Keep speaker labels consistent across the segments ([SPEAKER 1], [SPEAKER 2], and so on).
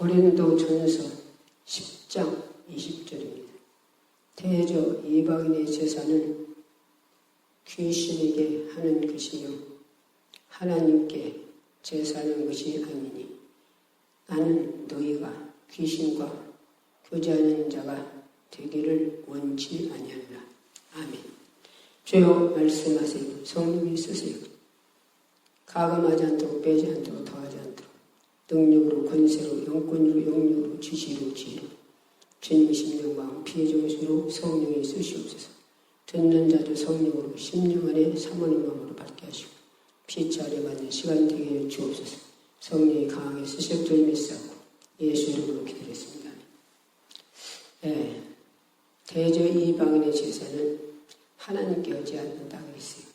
[SPEAKER 1] 고린도전서 10장 20절입니다. 대저 이방인의 제사는 귀신에게 하는 것이요 하나님께 제사하는 것이 아니니 나는 너희가 귀신과 교제하는 자가 되기를 원치 아니하노라. 아멘. 주여 말씀하세요. 성령이 쓰세요. 가감하지 않도록 빼지 않도록 더하지 않도록 능력으로 권세로 영권으로 영력으로 지시로 지혜로 주님의 심령 마음 피해 정수로 성령이 쓰시옵소서. 듣는 자들 성령으로 심령 안에 사모하는 마음으로 받게 하시고 피차 아래 맞는 시간 되게 해 주옵소서. 성령이 강하게 쓰시옵소서 믿사옵고 예수 이름으로 기도했습니다. 대저 이방인의 제사는 하나님께 하지 않는다고 했어요.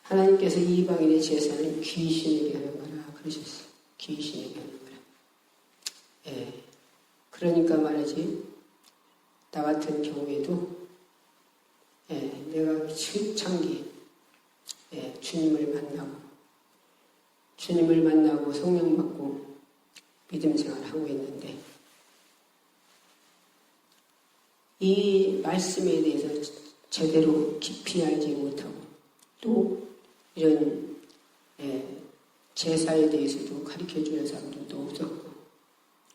[SPEAKER 1] 하나님께서 이방인의 제사는 귀신에게 하는 거라 그러셨어요. 귀신에게 하는 거라. 그러니까 말이지, 나 같은 경우에도 내가 창기 주님을 만나고 성령 받고 믿음 생활을 하고 있는데 이 말씀에 대해서 제대로 깊이 알지 못하고 또 이런 제사에 대해서도 가르쳐주는 사람들도 없었고,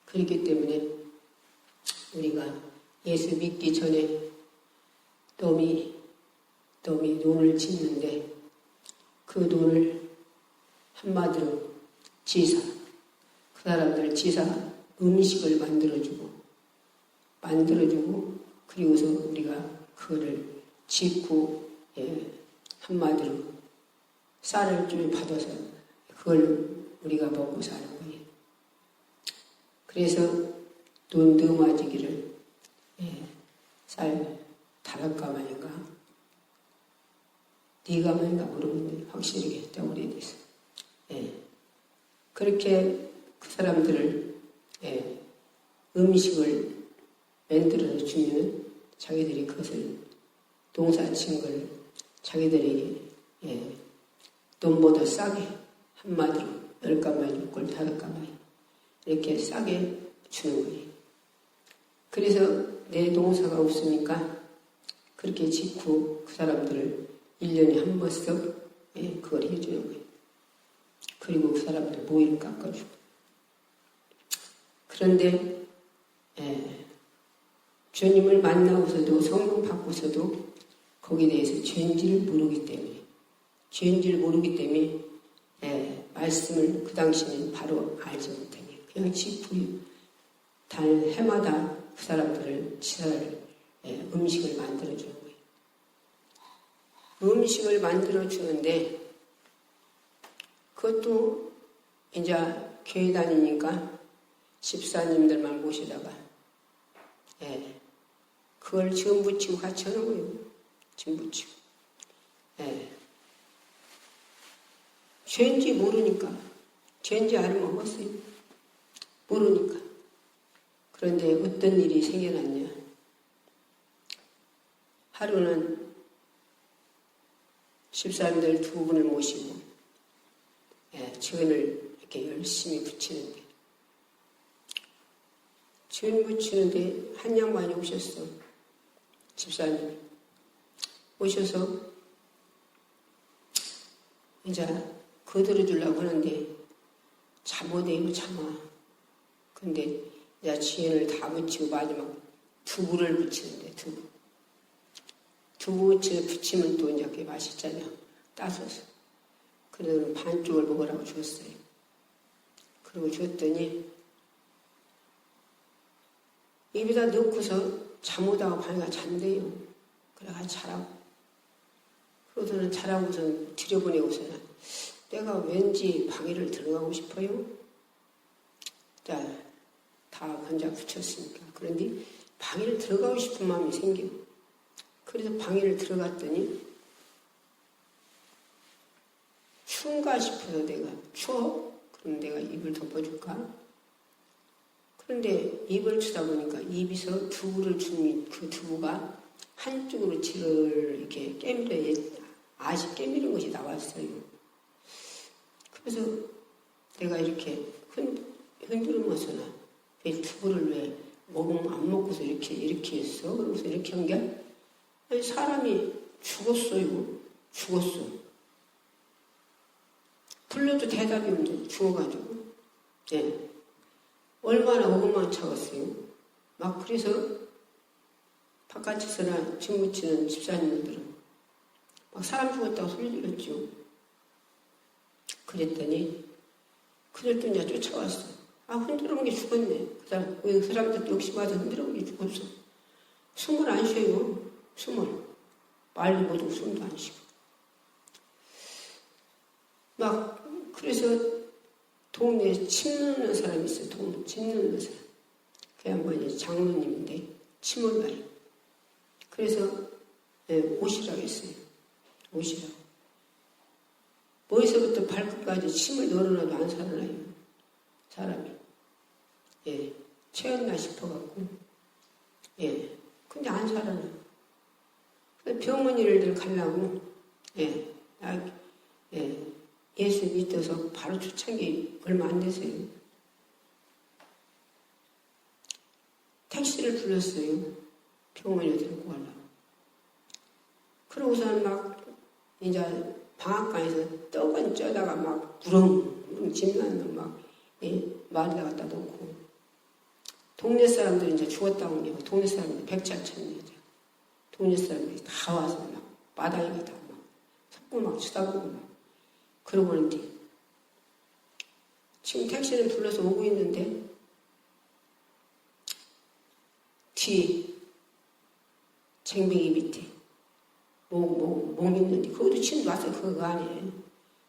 [SPEAKER 1] 그렇기 때문에 우리가 예수 믿기 전에 놈이 돈을 짓는데 그 돈을 한마디로 지사, 그 사람들 지사 음식을 만들어주고 그리고서 우리가 그거를 짓고 한마디로 쌀을 좀 받아서 그걸 우리가 먹고 사는 거예요. 그래서 돈 너마지기를 쌀 5가마인가 4가마인가 모르겠는데 확실히 했다고 오래돼서 그렇게 그 사람들을 음식을 만들어 주면 자기들이 그것을 농사친 걸 자기들에게 돈보다 싸게 한마디로 10가마에 6골 5가마에 이렇게 싸게 주는 거예요. 그래서 내 농사가 없으니까 그렇게 짓고 그 사람들을 1년에 한 번씩 그걸 해주는 거예요. 그리고 그 사람들 모이를 깎아주고. 그런데 주님을 만나고서도 성령 받고서도 거기에 대해서 죄인지를 모르기 때문에 말씀을 그 당시에는 바로 알지 못하게 그냥 짓고 달 해마다 그 사람들을 지사를 음식을 만들어주는 거예요. 음식을 만들어주는데 그것도 이제 교회 다니니까 집사님들만 모시다가 그걸 지금 붙이고 같이 하는 거예요. 지금 붙이고. 죄인지 모르니까. 죄인지 알면 먹었어요. 모르니까. 그런데 어떤 일이 생겨났냐. 하루는 집사님들 2분을 모시고 전을 이렇게 열심히 붙이는데 전 붙이는데 한 양반이 오셨어. 집사님이 오셔서 이제 거들어 주려고 하는데 잠못해요. 참아. 근데 이제 지연을 다 붙이고 마지막 두부를 붙이는데 두부 붙이면 또 이제 그게 맛있잖아요. 따서서. 그래서 반쪽을 먹으라고 줬어요. 그리고 줬더니 입에다 넣고서 잠못하고 방에가 잔대요. 그래가 자라고. 그러고서는 자라고서는 들여보내고서는 내가 왠지 방에를 들어가고 싶어요. 자, 다 건자 붙였으니까. 그런데 방에를 들어가고 싶은 마음이 생겨. 그래서 방에를 들어갔더니 추운가 싶어서 내가 추워? 그럼 내가 입을 덮어줄까? 그런데 입을 추다 보니까 입에서 두부를 주니 그 두부가 한쪽으로 지를 이렇게 깨미는 것이 나왔어요. 그래서 내가 이렇게 흔들으면서나 왜 두부를 왜 안 먹고서 이렇게 했어? 그러면서 이렇게 한 게 아니, 사람이 죽었어요. 죽었어. 불러도 대답이 없는데 죽어가지고 예. 얼마나 억울만 차겠어요. 막 그래서 바깥에서나 진무치는 집사님들은 막 사람 죽었다고 소리 질렀죠. 그랬더니 이제 쫓아왔어. 아, 흔들어온 게 죽었네. 그 사람들도 역시 와서 흔들어온 게 죽었어. 숨을 안 쉬어요. 숨을. 말도 못하고 숨도 안 쉬고. 막 그래서 동네에 침 넣는 사람이 있어요. 침 넣는 사람. 그 양반이 장로님인데 침을 놔요. 그래서 오시라고 했어요. 오시라고. 머리서부터 발끝까지 침을 널어놔도 안 살아나요. 사람이. 예. 채였나 싶어갖고. 예. 근데 안 살아나요. 병원일들 가려고. 예. 예수 믿어서 바로 초창기 얼마 안 됐어요. 택시를 불렀어요. 병원에 데리고 가려고. 그러고서는 막 이제 방앗간에서 떡은 쪄다가 막 부렁 집나는 막 말에다 갖다 놓고 동네 사람들이 이제 죽었다고 하고 동네 사람들이 백차 쳤네. 동네 사람들이 다 와서 막 마당에 다 막 섞고 막 쳐다보고 막 그러고 있는데 지금 택시를 불러서 오고 있는데 뒤 쟁뱅이 밑에 목 있는데 거기도 침 놨어. 그거 안에.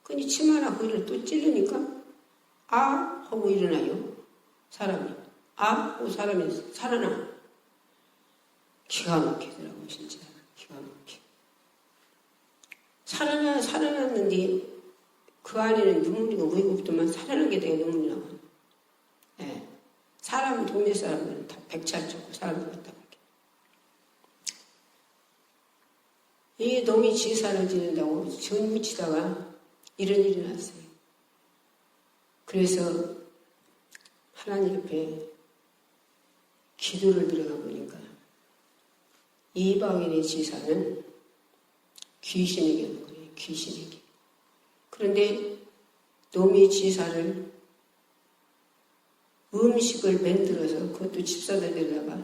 [SPEAKER 1] 근데 침 하나 거기를 또 찔르니까 아 하고 일어나요. 사람이. 아 하고 사람이 살아나. 기가 막히더라고 진짜. 기가 막혀. 살아났는데 그 안에는 눈물이가 우이고 없더만 살아난 게 되게 눈물이 나와. 예. 사람 동네 사람들은 다 백차 쳤고 사람 죽었다고. 이 놈이 제사를 지낸다고 전무치다가 이런 일이 났어요. 그래서 하나님 앞에 기도를 들어가 보니까 이방인의 제사는 귀신에게 하는 거예요. 귀신에게. 그런데 놈이 제사를 음식을 만들어서 그것도 집사들에다가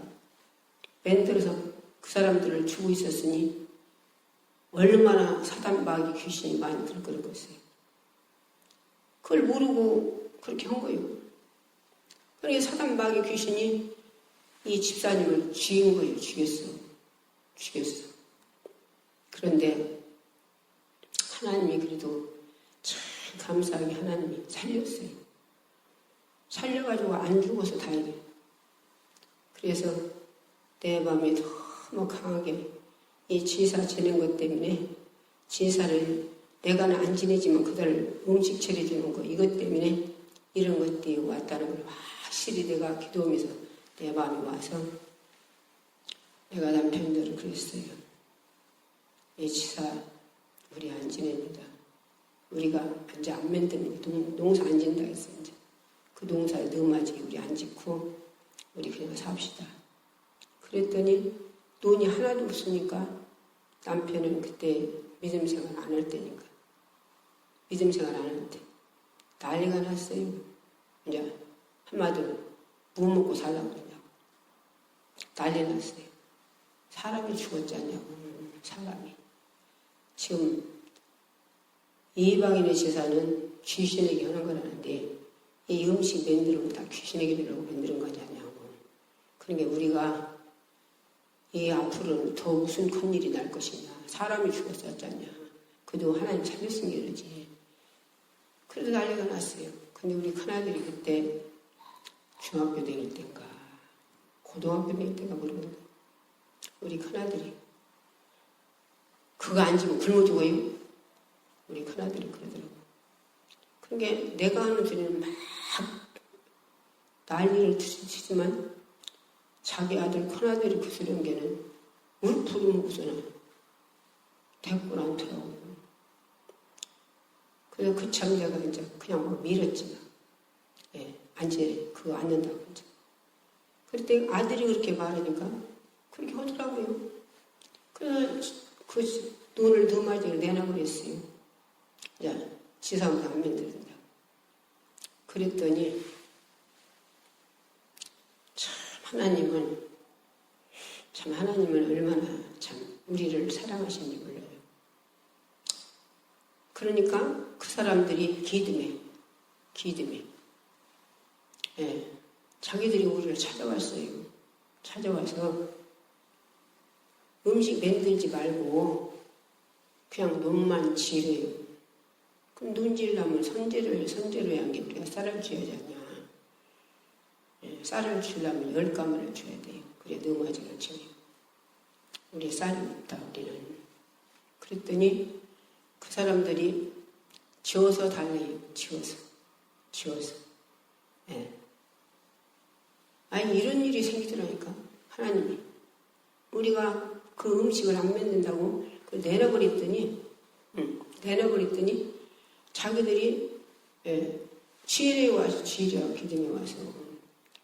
[SPEAKER 1] 만들어서 그 사람들을 주고 있었으니 얼마나 사단마귀 귀신이 많이 들끓었겠어요. 그걸 모르고 그렇게 한 거예요. 그러니까 사단마귀 귀신이 이 집사님을 죽인 거예요. 죽였어. 그런데 하나님이 그래도 참 감사하게 하나님이 살렸어요. 살려가지고 안 죽어서 다행이에요. 그래서 내 마음에 너무 강하게 이 제사 지낸 것 때문에 제사를 내가는 안 지내지만 그들 음식 차려주는 거 이것 때문에 이런 것들이 왔다는 걸 확실히 내가 기도하면서 내 마음에 와서 내가 남편들을 그랬어요. 이 제사 우리 안 지냅니다. 우리가 이제 안 만드는 거 농사 안 짓는다 했어요. 이제. 그 농사에 너무하지 우리 안 짓고 우리 그냥 삽시다. 그랬더니 돈이 하나도 없으니까 남편은 그때 믿음 생활 안 할 때니까 믿음 생활 안 할 때 난리가 났어요. 이제 한마디로 뭐 먹고 살라고 그러냐고 난리 났어요. 사람이 죽었지 않냐고. 사람이 지금 이방인의 제사는 귀신에게 하는 거라는데 이 음식 만드는 거 다 귀신에게 주려고 만드는 거냐고. 그러니까 우리가 이 앞으로는 더 무슨 큰일이 날 것이냐. 사람이 죽었었잖냐. 그래도 하나님 살렸으니 이러지. 그래도 난리가 났어요. 근데 우리 큰아들이 그때 중학교 다닐 때인가 고등학교 다닐 때인가 모르겠는데 우리 큰아들이 그거 안 지면 굶어 죽어요. 우리 큰아들이 그러더라고. 그러니까 내가 하는 소리는 막 난리를 치지만 자기 아들, 큰아들이 그 소리 한 게는 울프를 먹고서는 대꾸를 않더라고. 그래서 그 참 내가 이제 그냥 막 밀었지. 안제 그거 안 된다고. 그랬더니 아들이 그렇게 말하니까 그렇게 하더라고요. 그래서 그 눈을 두 마디를 내놔버렸어요. 야, 지상도 안 만들던다. 그랬더니 하나님은 얼마나 참 우리를 사랑하시는지 몰라요. 그러니까 그 사람들이 기듬해. 자기들이 우리를 찾아왔어요. 찾아와서 음식 만들지 말고 그냥 눈만 지래요. 그럼 눈 지려면 선제로 한 게 우리가 쌀을 줘야 되냐. 쌀을 주려면 10가마를 줘야 돼요. 그래 너마저를 줘요. 우리 쌀이 없다 우리는. 그랬더니 그 사람들이 지어서 달래요. 지어서. 아니 이런 일이 생기더라니까. 하나님이 우리가 그 음식을 안 만든다고 내려버렸더니 자기들이 지혜에 와서 기둥에 와서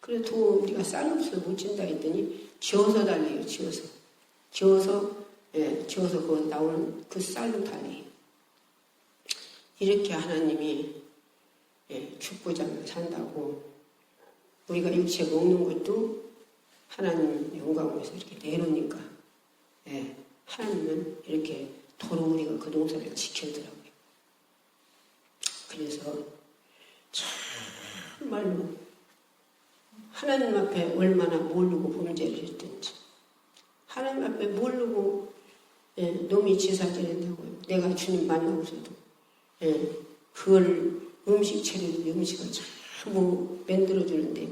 [SPEAKER 1] 그래 도 우리가 쌀 없어서 못 준다 했더니 지어서 달래요. 지어서 그 나오는 그 쌀로 달래요. 이렇게 하나님이 죽고자 산다고 우리가 육체 먹는 것도 하나님 영광을 위해서 이렇게 내놓으니까 하나님은 이렇게 도로 우리가 그 동서를 지켜더라고요. 그래서 정말로 하나님 앞에 얼마나 모르고 범죄를 했든지 하나님 앞에 모르고 놈이 지사 지낸다고요. 내가 주님 만나고서도 그걸 음식 차려도 음식을 전부 만들어주는데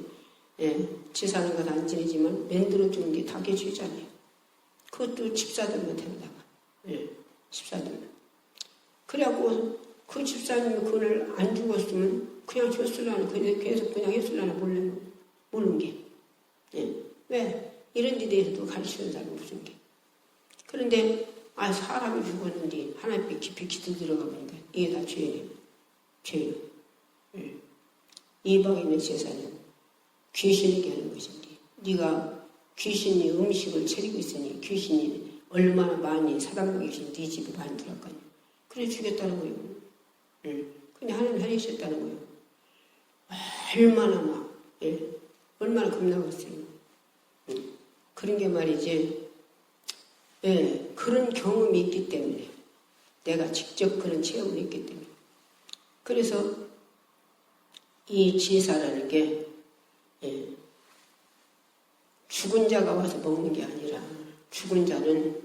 [SPEAKER 1] 지사는 것 안 지내지만 만들어주는 게 다 계시잖아요. 그것도 집사들만 된다가 집사들만. 그래갖고 그 집사님이 그걸 안 죽었으면 그냥 줬을라나 계속 그냥 했을라나 모르는 게. 왜? 이런 데 대해서도 가르치는 사람이 무슨 게. 그런데 사람이 죽었는데 하나님 깊이 들어가 보니까 이게 다 죄예요. 이방에 있는 제사는 귀신에게 하는 것인데 네가 귀신이 음식을 차리고 있으니 귀신이 얼마나 많이 사단방에 계신 네 집에 많이 들어갈 거냐. 그래 주겠다는 거예요. 근데 하나님 살리셨다는 거예요. 얼마나 겁나겠어요. 그런 게 말이지. 그런 경험이 있기 때문에 내가 직접 그런 체험을 했기 때문에 그래서 이 제사라는 게 죽은 자가 와서 먹는 게 아니라 죽은 자는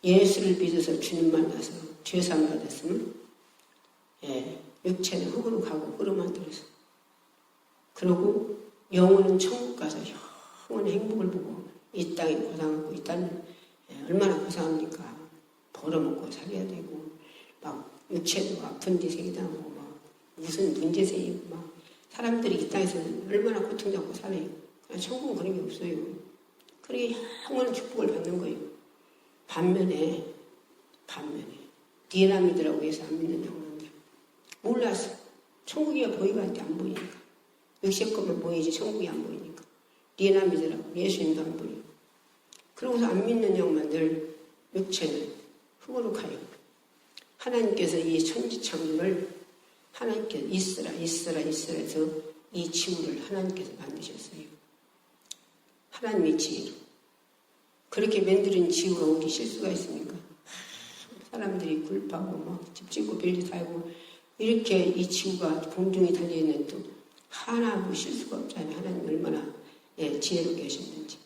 [SPEAKER 1] 예수를 믿어서 주님 만나서 죄산 받았으면 육체는 흙으로 가고 흙으로 만들어서 그러고 영혼은 천국 가서 영원한 행복을 보고 이 땅에 고생하고 이 땅은 얼마나 고생합니까? 벌어먹고 살아야 되고 막 육체도 아픈 데 생기다고 막 무슨 문제 생기고 막 사람들이 이 땅에서는 얼마나 고통받고 살아요. 천국은 그런 게 없어요. 그러게 영원한 축복을 받는 거예요. 반면에 니에남이더라고 해서 안 믿는 영혼들 몰랐어. 천국이야 보이가 안 보이니까. 육체 것만 보이지 천국이 안 보이니까. 니에남이더라고. 예수님도 안 보이고. 그러고서 안 믿는 영혼들 육체는 흙으로 가요. 하나님께서 이 천지창조를 하나님께서 있으라 해서 이 지구를 하나님께서 만드셨어요. 하나님의 지혜로. 그렇게 만드는 지구가 어디 실수가 있습니까? 사람들이 굴파고 막 집 짓고 별짓 살고 이렇게 이 지구가 공중에 달려있는 또 하나도 실수가 없잖아요. 하나님 얼마나 지혜롭게 하셨는지.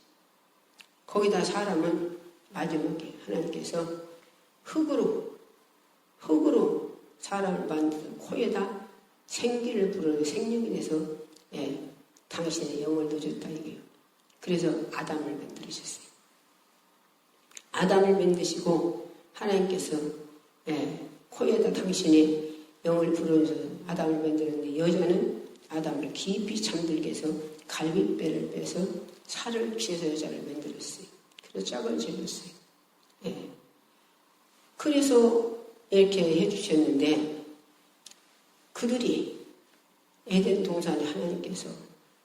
[SPEAKER 1] 거기다 사람은 마지막에 하나님께서 흙으로 사람을 만들어 코에다 생기를 불어 생명이 돼서 당신의 영을 넣어줬다 이게요. 그래서 아담을 만들으셨어요. 아담을 만드시고 하나님께서 코에다 당신의 영을 불어줘서 아담을 만들었는데 여자는 아담을 깊이 잠들게 해서 갈비뼈를 빼서 살을 취해서 여자를 만들었어요. 그래서 짝을 지었어요. 그래서 이렇게 해주셨는데 그들이 에덴 동산에 하나님께서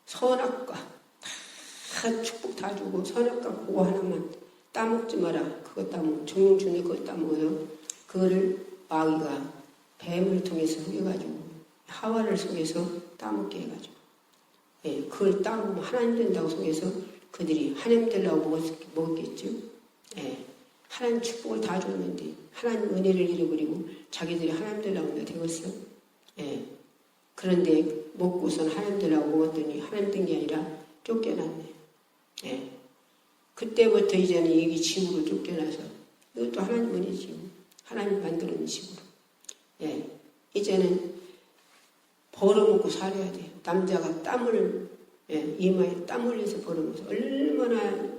[SPEAKER 1] 선악과 다 축복 다 주고 선악과 그거 하나만 따먹지 마라. 그거 따먹어. 정용준이 그거 따먹어요. 그거를 마귀가 뱀을 통해서 해가지고 하와를 속여서 따먹게 해가지고 그걸 따먹으면 하나님 된다고 속여서 그들이 하나님 되려고 먹었겠죠. 하나님 축복을 다 줬는데 하나님 은혜를 잃어버리고 자기들이 하나님 되려고 되었어. 그런데 먹고선 하나님 되려고 먹었더니 하나님 된 게 아니라 쫓겨났네. 그때부터 이제는 이게 지구로 쫓겨나서 이것도 하나님 은혜지. 하나님 만드는 식으로. 이제는 벌어먹고 살아야 돼요. 남자가 땀을 이마에 땀 흘려서 벌어먹어서 얼마나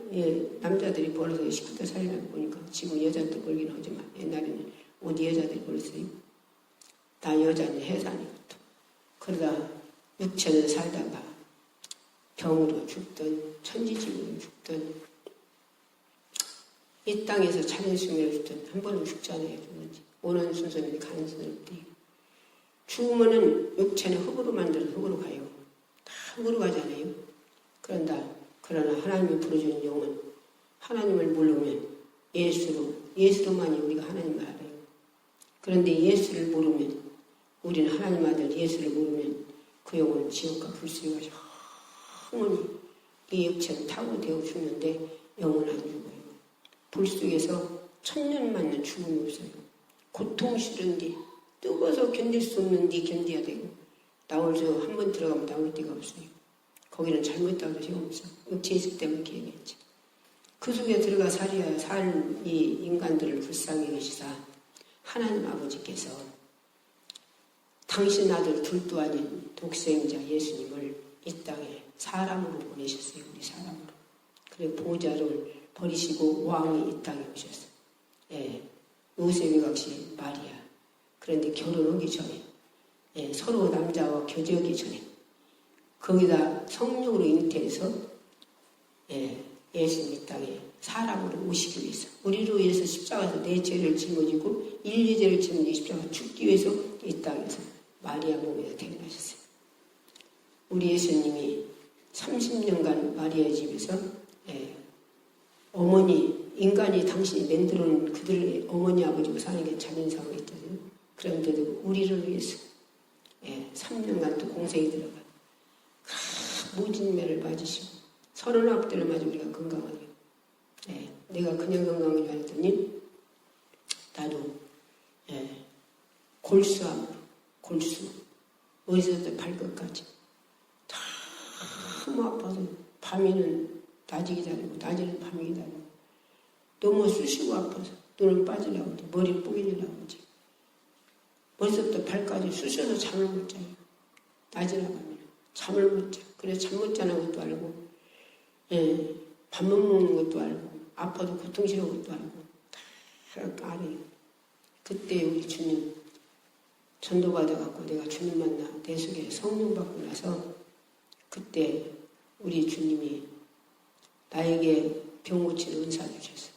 [SPEAKER 1] 남자들이 벌어서 식구들 살리라고 보니까 지금 여자들 벌긴 하지만 옛날에는 어디 여자들이 벌었어요. 다 여자는 해산이거든. 그러다 6천을 살다가 병으로 죽든 천지지구로 죽든 이 땅에서 자존심을 죽든 한 번은 죽잖아요. 오는 순서는 가는 순서는 없대요. 죽으면은 육체는 흙으로 만들어서 흙으로 가요. 다 흙으로 가잖아요. 그러나 하나님이 부르주는 영은 하나님을 모르면 예수로만이 우리가 하나님을 알아요. 그런데 예수를 모르면 우리는 하나님 아들 예수를 모르면 그 영은 지옥과 불수에 가서 영원히 이 육체는 타고 되어 죽는데 영은 안 죽어요. 불속에서 천년 맞는 죽음이 없어요. 고통 싫은데 뜨거워서 견딜 수 없는데 견뎌야 되고 나올서 한 번 들어가면 나올 데가 없어요. 거기는 잘못하고 소용없어. 육체 있을 때만 기억했지. 그 속에 들어가 살아야 살 이 인간들을 불쌍히 계시사 하나님 아버지께서 당신 아들 둘도 아닌 독생자 예수님을 이 땅에 사람으로 보내셨어요. 우리 사람으로. 그래 보좌를 버리시고 왕이 이 땅에 오셨어요. 요셉의 각시 마리아. 그런데 결혼하기 전에 서로 남자와 교제하기 전에 거기다 성령으로 잉태해서 예수님 이 땅에 사람으로 오시기 위해서 우리로 위해서 십자가에서 내 죄를 짊어지고 인류의 죄를 짊어지고 십자가 죽기 위해서 이 땅에서 마리아 몸에서 태어나셨어요. 우리 예수님이 30년간 마리아 집에서 어머니 인간이 당신이 만들어놓은 그들의 어머니 아버지고 사는 게 자연사가 있거든요. 그런데도 우리를 위해서 3년간 또 공생이 들어가 모진 매를 맞으시고 39대를 맞아 우리가 건강하게 내가 그냥 건강한 줄 알았더니 나도 골수암으로 골수 어디서부터 발끝까지 너무 아파서 밤에는 낮이 기다리고 낮에는 밤이 기다리고 너무 쑤시고 아파서 눈을 빠지려고 하고 머리를 뽀개지려고 하지. 머리서부터 발까지 쑤셔서 잠을 못 자요. 낮에 나가면 잠을 못 자. 그래서 잠 못 자는 것도 알고 밥 못 먹는 것도 알고 아파도 고통스러운 것도 알고 다 알아요. 그때 우리 주님 전도받아갖고 내가 주님 만나 내 속에 성령 받고 나서 그때 우리 주님이 나에게 병 고치는 은사 주셨어요.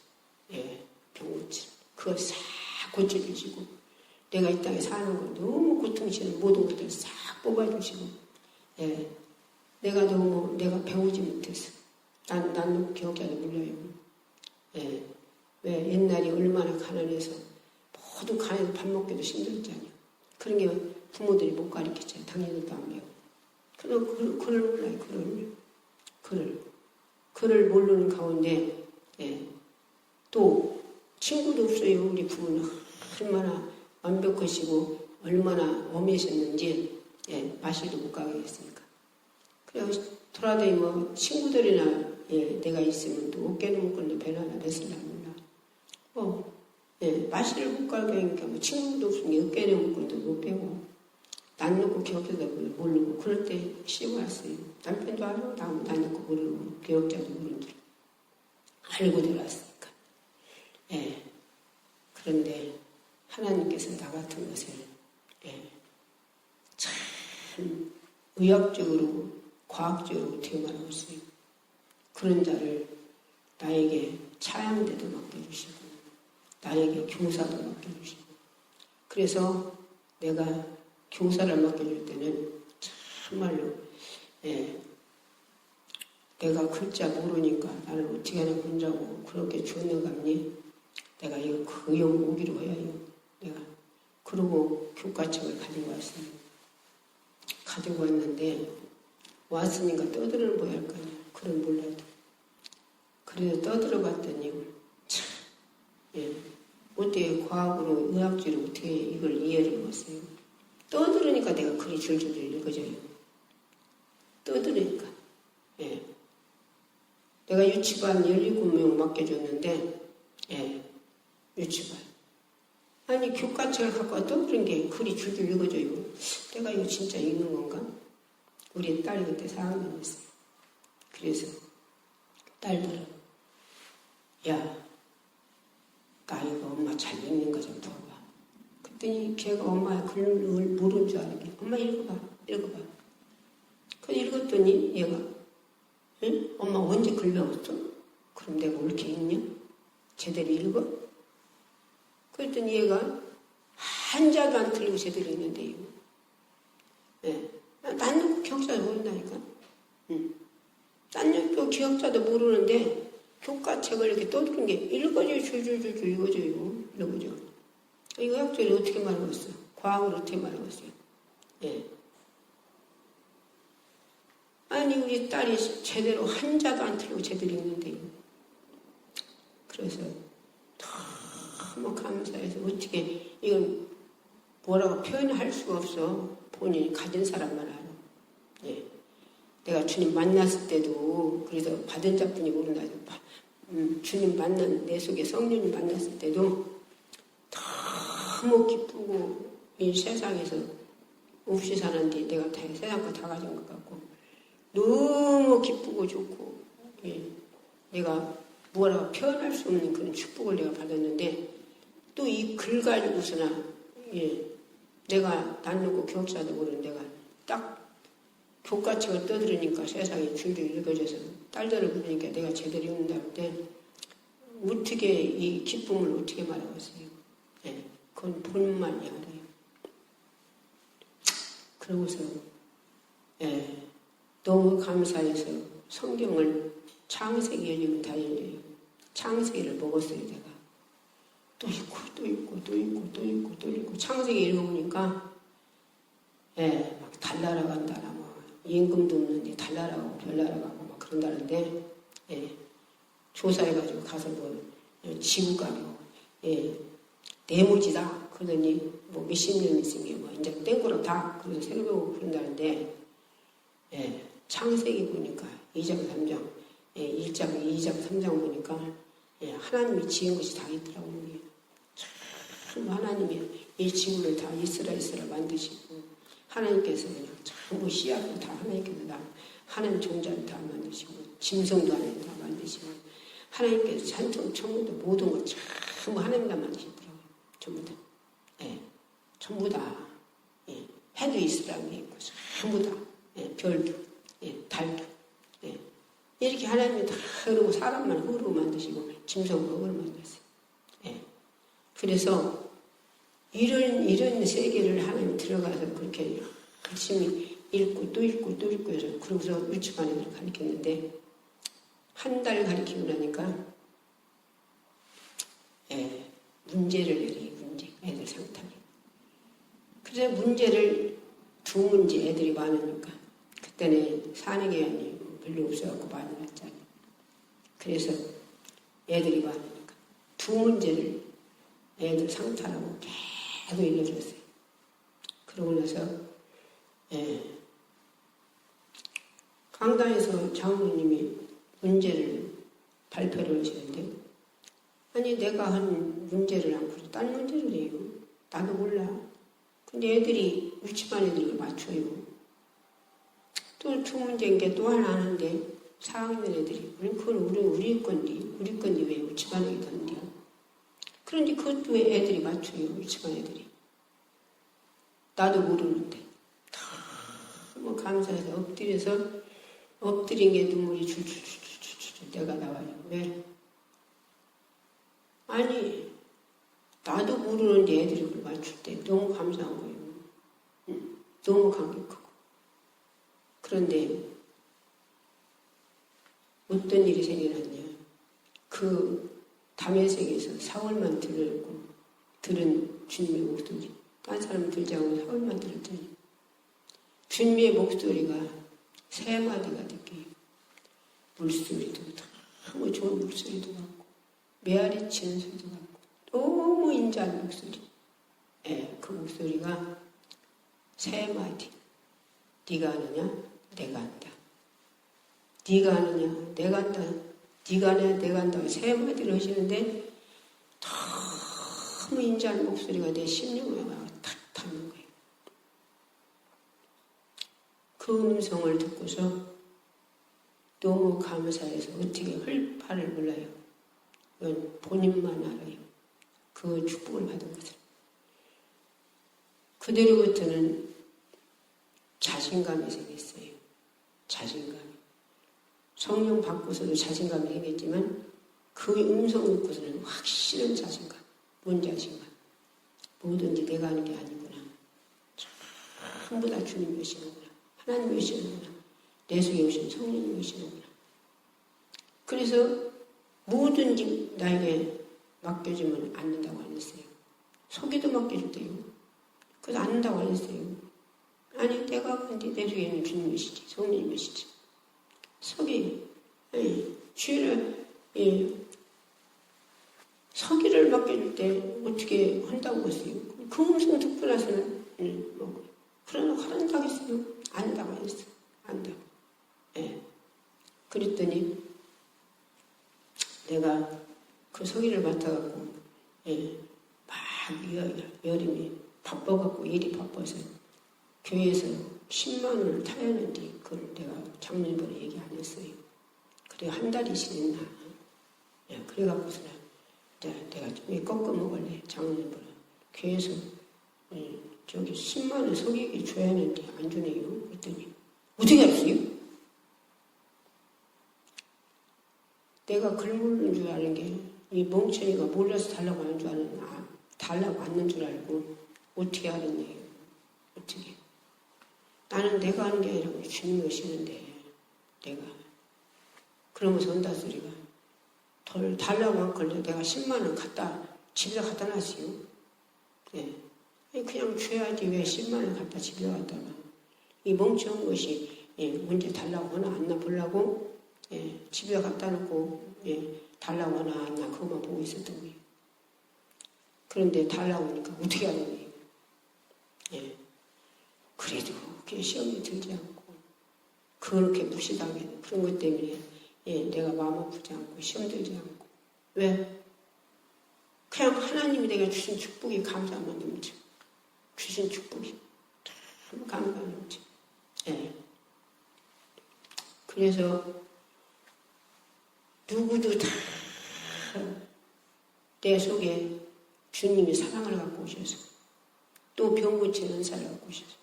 [SPEAKER 1] 병 고치는. 그걸 싹 고쳐주시고 내가 이 땅에 사는 거 너무 고통스러운 모든 것들을 싹 뽑아주시고 내가 배우지 못했어. 난 기억자도 몰라요. 왜 옛날에 얼마나 가난해서 모두 가난해서 밥 먹기도 힘들었잖아요. 그런 게 부모들이 못 가르쳤잖아요. 당연히도 안 배워. 글을 몰라요. 글을 모르는 가운데 또 친구도 없어요. 우리 부모는 얼마나 완벽하시고 얼마나 엄하셨는지 마실도 못 가게 했으니까. 그래서 돌아다니면 친구들이나 내가 있으면 또 어깨는 묶었는데 배는 하나 냈을라 몰라. 마실을 못 가게 하니까 뭐 친구도 없으니 어깨는 묶었는데 못 배워. 난 놓고 기억해도 모르고 그럴 때 쉬고 왔어요. 남편도 알고 난 놓고 모르고 기억자도 모르는 줄 알고 들어왔으니까. 그런데 하나님께서 나 같은 것을 참 의학적으로 과학적으로 어떻게 말하겠어요. 그런 자를 나에게 차양대도 맡겨주시고 나에게 교사도 맡겨주시고 그래서 내가 교사를 맡겨줄 때는 참 정말로 예, 내가 글자 모르니까 나는 어떻게 하나 본다고 그렇게 존내감니 내가 이거 그영 오기로 해요. 내가 그러고 교과책을 가지고 왔어요. 가지고 왔는데 왔으니까 떠들어 보야 할 거 아니야. 그럼 몰라도. 그래서 떠들어 봤더니 참 예, 어떻게 과학으로 의학적으로 어떻게 이걸 이해를 못했어요. 떠들으니까 내가 글이 줄줄 읽어져요. 떠들으니까. 예. 내가 유치반 17명 맡겨줬는데 예, 유치반. 아니 교과책을 갖고 와 떠드는 게 글이 줄줄 읽어져요. 내가 이거 진짜 읽는 건가? 우리 딸이 그때 4학년이었어요. 그래서 딸들은 야, 나 이거 엄마 잘 읽는 거 좀 봐봐. 그랬더니 걔가 엄마 글을 모르는 줄 알게 엄마 읽어봐. 그 읽었더니 얘가 응? 엄마 언제 글 배웠어? 그럼 내가 왜 이렇게 읽냐? 제대로 읽어? 그랬더니 얘가 한자도 안 틀리고 제대로 읽는데요. 예. 난 기억자도 모른다니까. 응. 딴 기억자도 모르는데 교과책을 이렇게 떠드는 게 읽어줘요. 줄줄줄 읽어줘요. 읽어줘. 이거 학자를 어떻게 말하고 있어? 과학을 어떻게 말하고 있어요? 예. 아니 우리 딸이 제대로 한자도 안 틀리고 제대로 읽는데요. 그래서 너무 감사해서 어떻게 이건 뭐라고 표현할 수가 없어. 본인이 가진 사람만 알아. 예. 내가 주님 만났을 때도 그래서 받은 자뿐이 모른다. 주님 만난 내 속에 성령님 만났을 때도 너무 기쁘고 이 세상에서 없이 사는데 내가 다 세상 거 다 가진 것 같고 너무 기쁘고 좋고 예. 내가 뭐라고 표현할 수 없는 그런 축복을 내가 받았는데 또 이 글 가지고서나 예. 내가 낯놓고 교육자도 모르는 내가 딱 교과책을 떠들으니까 세상에 줄줄 읽어져서 딸들을 부르니까 내가 제대로 읽는다 할 때 어떻게 이 기쁨을 어떻게 말하겠어요? 예, 그건 본인만이 알아요. 그러고서 예, 너무 감사해서 성경을 창세기 열리면 다 열려요. 창세기를 먹었어요 내가. 또 읽고 창세기 읽어보니까 예, 막 달나라간다 뭐 임금도 없는데 달나라가고 별나라가고 막 그런다는데 예, 조사해가지고 가서 뭐 지구가 뭐 예, 네모지다 그러더니 뭐 몇십 년 있으면 뭐 이제 땡거로 다 그래서 새로 배우고 그런다는데 예, 창세기 보니까 2장 3장 예, 1장 2장 3장 보니까 예, 하나님이 지은 것이 다 있더라고요. 참 하나님이 이 지구를 다 이스라엘 만드시고 하나님께서 그냥 전부 씨앗을 다 하나님께서 다 하나님 종자를 다 만드시고 짐승도 하나님 다 만드시고 하나님께서 산청 천국도 모든 것 전부 하나님 다 만드시더라고요. 전부 다. 예, 전부 다. 예, 해도 이스라엘이 있고 전부 다. 예, 별도, 예, 달도. 예, 이렇게 하나님이 다 흐르고 사람만 흐르고 만드시고 짐승도 흐르고 만드셨어요. 예, 그래서 이런 세계를 하나님 들어가서 그렇게 열심히 읽고 또 읽고 해서 그러고서 유치반 애들 가르쳤는데 한 달 가르치고 나니까 예, 문제를 내려요. 문제 애들 상담이. 그래서 문제를 두 문제 애들이 많으니까 그때는 산의계획이 별로 없어갖고 많이 났잖아요. 그래서 애들이 많으니까 두 문제를 애들 상탈하고 계속 읽어줬어요. 그러고 나서 예, 강단에서 장로님이 문제를 발표를 하시는데 아니 내가 한 문제를 않고 딴 문제를 해요. 나도 몰라. 근데 애들이 유치반 애들이 맞춰요. 또 두 문제인 게 또 하나 하는데 4학년 애들이 그건 우리 건데 왜 유치반 애기 던데요. 그런데 그것도 왜 애들이 맞춰요. 유치반 애들이. 나도 모르는데 너무 감사해서 엎드린 게 눈물이 줄줄줄 내가 나와요. 왜? 아니 나도 모르는데 애들이 그걸 맞출 때 너무 감사한 거예요. 너무 감격하고 그런데 어떤 일이 생겨났냐. 그 담에색에서 사월만 들은 주님의 목소리. 딴 사람 들지 않고 사월만 들었더니 주님의 목소리가 세 마디가 듣기. 물소리도 너무 좋은 물소리도 같고 메아리 치는 소리도 같고 너무 인자한 목소리. 예, 그 목소리가 세 마디. 네가 아느냐? 내가 안다. 네가 아느냐? 내가 안다. 네가 아느냐? 내가 안다. 세 마디를 하시는데 너무 인자한 목소리가 내 심령에 탁 닿는 거예요. 그 음성을 듣고서 너무 감사해서 어떻게 할 바를 몰라요. 그건 본인만 알아요. 그 축복을 받은 것을. 그대로부터는 자신감이 생겼어요. 자신감. 성령 받고서도 자신감이 생겼지만 그 음성 듣고서는 확실한 자신감. 뭔 자신감? 뭐든지 내가 하는 게 아니구나. 전부 다 주님이 오시는구나. 하나님이 오시는구나. 내 속에 오신 성령이 오시는구나. 그래서 뭐든지 나에게 맡겨주면 않는다고 안 했어요. 속에도 맡겨줬대요. 그래서 않는다고 안 했어요. 아니 내가 근데 내 속에 있는 주님이시지. 성령님이시지. 속에 주일을 서기를 맡겨줄 때 어떻게 한다고 했어요. 그 음성 듣고 나서는 그러나 하란다고 했어요. 안다고 했어요. 안다고. 그랬더니 내가 그 서기를 맡아갖고 막 여름이 바빠갖고 일이 바빠서 교회에서 10만 원을 타야 하는데 그걸 내가 장로님한테 얘기 안 했어요. 그래 한 달이 지냈나. 그래갖고서 내가 좀 꺾어 먹을래. 장로님한테 교회에서 저기 10만 원 서기에게 줘야 하는데 안 주네요. 그랬더니 어떻게 알았어요? 내가 글 모르는 줄 아는 게 이 멍청이가 몰라서 달라고 하는 줄 아는 달라고 하는 줄 알고 어떻게 알았네요. 어떻게? 나는 내가 하는 게 아니라 주님이 오시는데 내가 그러면서 온다 소리가 덜 달라고 한 걸 내가 10만 원 집에다 갖다 놨어요. 그냥 줘야지 왜 10만 원 갖다 집에다 갖다 놔. 이 멍청한 것이 언제 달라고 하나 안 나 보려고 집에다 갖다 놓고 달라고 하나 안 나 그것만 보고 있었던 거예요. 그런데 달라고 하니까 어떻게 하는 거예요. 그래도 그게 시험이 들지 않고 그렇게 무시당해 그런 것 때문에 내가 마음 아프지 않고 시험 들지 않고 왜? 그냥 하나님이 내가 주신 축복이 감사만 넘쳐. 주신 축복이 참 감사만 넘쳐. 그래서 누구도 다 내 속에 주님이 사랑을 갖고 오셔서 또 병 고치는 은사를 갖고 오셔서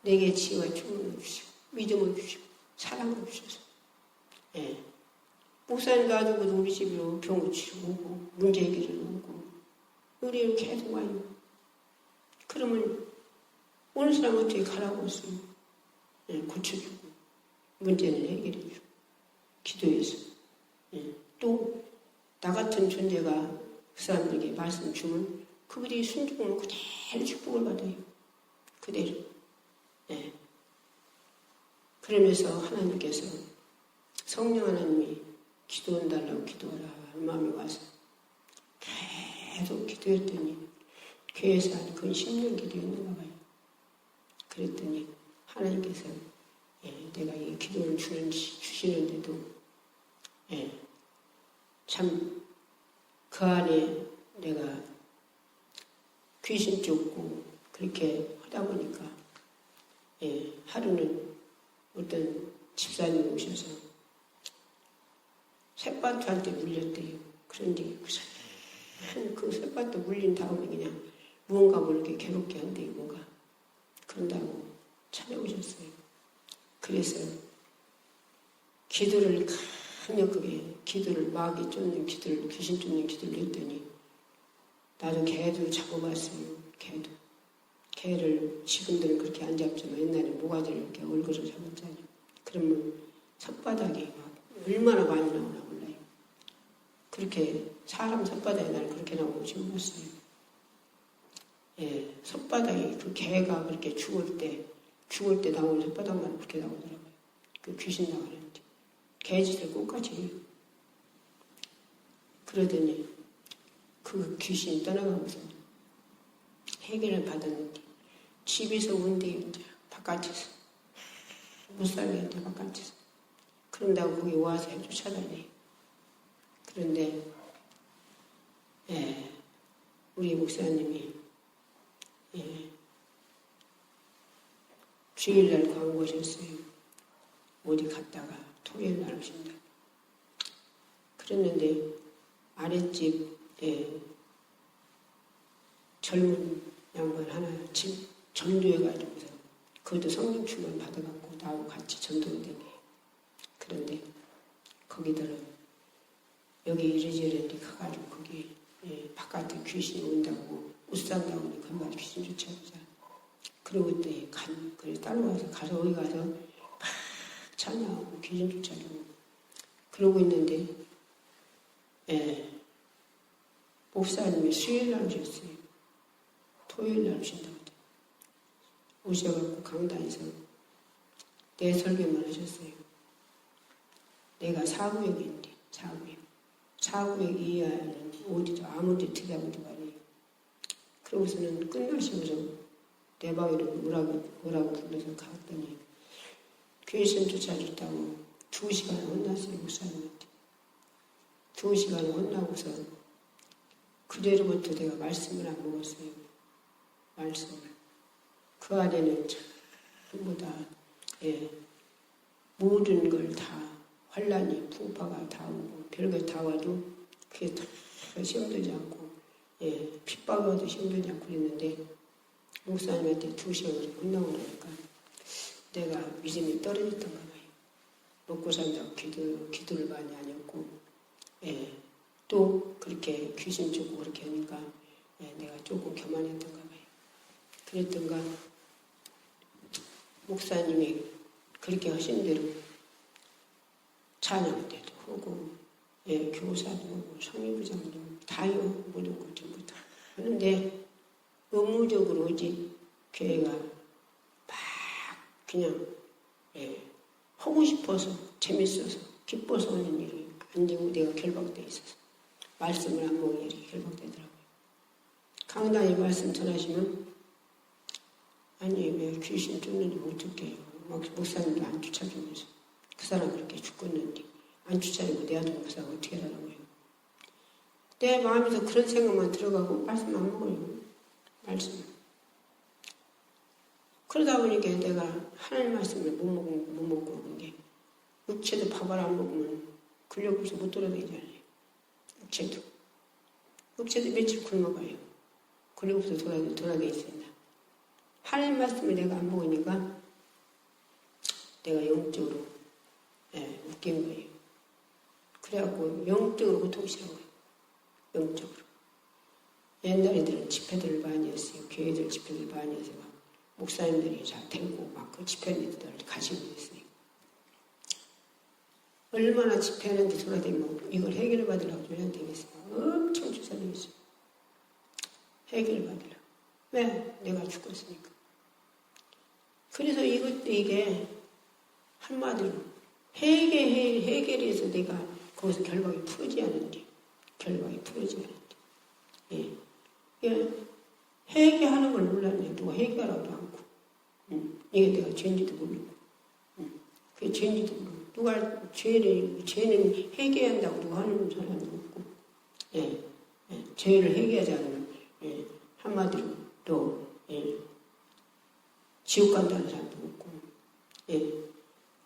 [SPEAKER 1] 내게 지혜와 충만을 주시고 믿음을 주시고 사랑을 주셔서 목사님 놔두고도 우리 집으로 병 고치고 오고 문제 해결을 오고 우리 계속 와요. 그러면 어느 사람 어떻게 가라고 했으면 고쳐주고 문제는 해결해주고 기도해서 또 나 같은 존재가 그 사람들에게 말씀 주면 그들이 순종을 그대로 축복을 받아요. 그대로. 그러면서 하나님께서 성령 하나님이 기도한달라고 기도하라 마음이 와서 계속 기도했더니 교회에서 한 거의 10년 기도했는가 봐요. 그랬더니 하나님께서 내가 이 기도를 주시는데도 참 그 안에 내가 귀신 쫓고 그렇게 하다 보니까 하루는 어떤 집사님이 오셔서 쇳밭한테 물렸대요. 그런데 그 쇳밭도 물린 다음에 그냥 무언가 모르게 괴롭게 한대요. 뭔가 그런다고 찾아오셨어요. 그래서 기도를 강력하게 기도를 마귀 쫓는 기도를 귀신 쫓는 기도를 했더니 나도 개도 잡아봤어요. 개도 개를 지금들은 그렇게 안 잡지만 옛날에 모가지를 이렇게 얼굴을 잡았잖아요. 그러면 손바닥이 막 얼마나 많이 나오나 몰라요. 그렇게 사람 손바닥에 날 그렇게 나오고 처음 봤어요. 예, 손바닥이 그 개가 그렇게 죽을 때 나오는 손바닥만 그렇게 나오더라고요. 그 귀신 나가는데 개짓을 똑같이 해요. 그러더니 그 귀신이 떠나가면서 해결을 받았는데 집에서 운대 이제 바깥에서 못 살겠는데 바깥에서 그런다고 거기 와서 쫓아다녀요. 그런데 예, 우리 목사님이 주일날 광고 오셨어요. 어디 갔다가 토요일날 오신다. 그랬는데 아랫집에 젊은 양반 하나 집 전도해가지고서 그것도 성령 충만 받아갖고 나하고 같이 전도를 된 게. 그런데 거기들은 여기 이래저래 가가지고 거기 바깥에 귀신이 온다고 옷 산다고 하니까 그 말 귀신 쫓아오자. 그러고 그때 그래서 따라와서 가서 어디 가서 막 찬양하고 귀신 쫓아오고 그러고 있는데 목사님이 수요일날 오셨어요. 토요일날 오신다고 오셔갖고 강단에서 내 설교만 하셨어요. 내가 사구역인데 사구역 이하에는 어디도 아무데 들여다보지 말아요. 그러고서는 끝나시고서 내 방으로 오라고 불러서 갔더니 귀신 쫓아줬다고 2시간 혼났어요. 목사님한테 2시간 혼나고서 그대로부터 내가 말씀을 안 먹었어요. 말씀을 그 안에는 전부 다 모든 걸 다 환란이 풍파가 다 오고 별거 다 와도 그게 다 시험되지 않고 핍박을 와도 시험되지 않고 그랬는데 목사님한테 2시간을 혼나고 나니까 내가 믿음이 떨어졌던가 봐요. 먹고 산다고 기도를 많이 안 했고 또 그렇게 귀신 쫓고 그렇게 하니까 내가 조금 교만했던가 봐요. 그랬던가 목사님이 그렇게 하신 대로 찬양 때도 하고 교사도 하고 성의부장도 다요. 모든 것 전부 다 하는데 의무적으로 오지 교회가 막 그냥 하고 싶어서 재밌어서 기뻐서 하는 일이 안 되고 내가 결박돼 있어서 말씀을 안 먹은 일이 결박되더라고요. 강단에 말씀 전하시면 아니 왜 귀신 쫓는지 못 듣게요. 막 목사님도 안 쫓아주면서 그 사람 그렇게 죽었는데 안 쫓아주고 내 아들 그 사람 어떻게 하라고요. 내 마음에서 그런 생각만 들어가고 말씀 안 먹어요. 말씀. 그러다 보니까 내가 하나님 말씀을 못 먹고 그런 게 육체도 밥을 안 먹으면 근력 없어 못 돌아다니잖아요. 육체도 며칠 굶어가요. 근력 없어 돌아다니겠습니다. 하나님 말씀을 내가 안 먹으니까 내가 영적으로 웃긴 거예요. 그래갖고 영적으로 고통이 시작한 거예요. 영적으로. 옛날에들은 집회들을 많이 했어요. 교회들 집회들 많이 해서 막 목사님들이 다 데리고 막 그 집회들을 가시고 있어요. 얼마나 집회하는데 돌아다니면 이걸 해결을 받으려고 저희한테 되겠어요. 엄청 주사되겠어요. 해결을 받으려고. 왜? 내가 죽었으니까. 그래서 이게 한마디로 해결이 해서 내가 거기서 결박이 풀어지지 않는데 해결하는 걸 몰랐네. 누가 해결하라고도 않고 이게 내가 죄인지도 모르고 그게 죄인지도 모르고 누가 죄는 해결한다고 누가 하는 사람도 없고 죄를 해결하지 않으면 한마디로 또 지옥 간다는 사람도 없고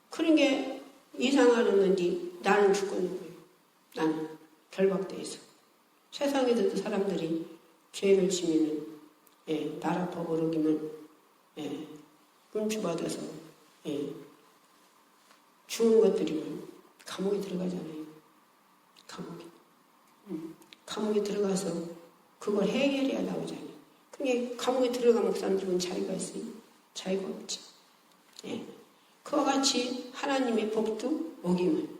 [SPEAKER 1] 그런 게 이상하는데 나는 죽었는 거예요. 나는 결박돼 있어. 세상에서도 사람들이 죄를 지면은 나라 법 어기면 끔추받아서 죽은 것들이면 감옥에 들어가잖아요. 감옥에 들어가서 그걸 해결해야 나오잖아요. 이게 감옥에 들어가면 그 사람들은 자유가 있어요? 자유가 없지. 예. 그와 같이 하나님의 법도 어기면,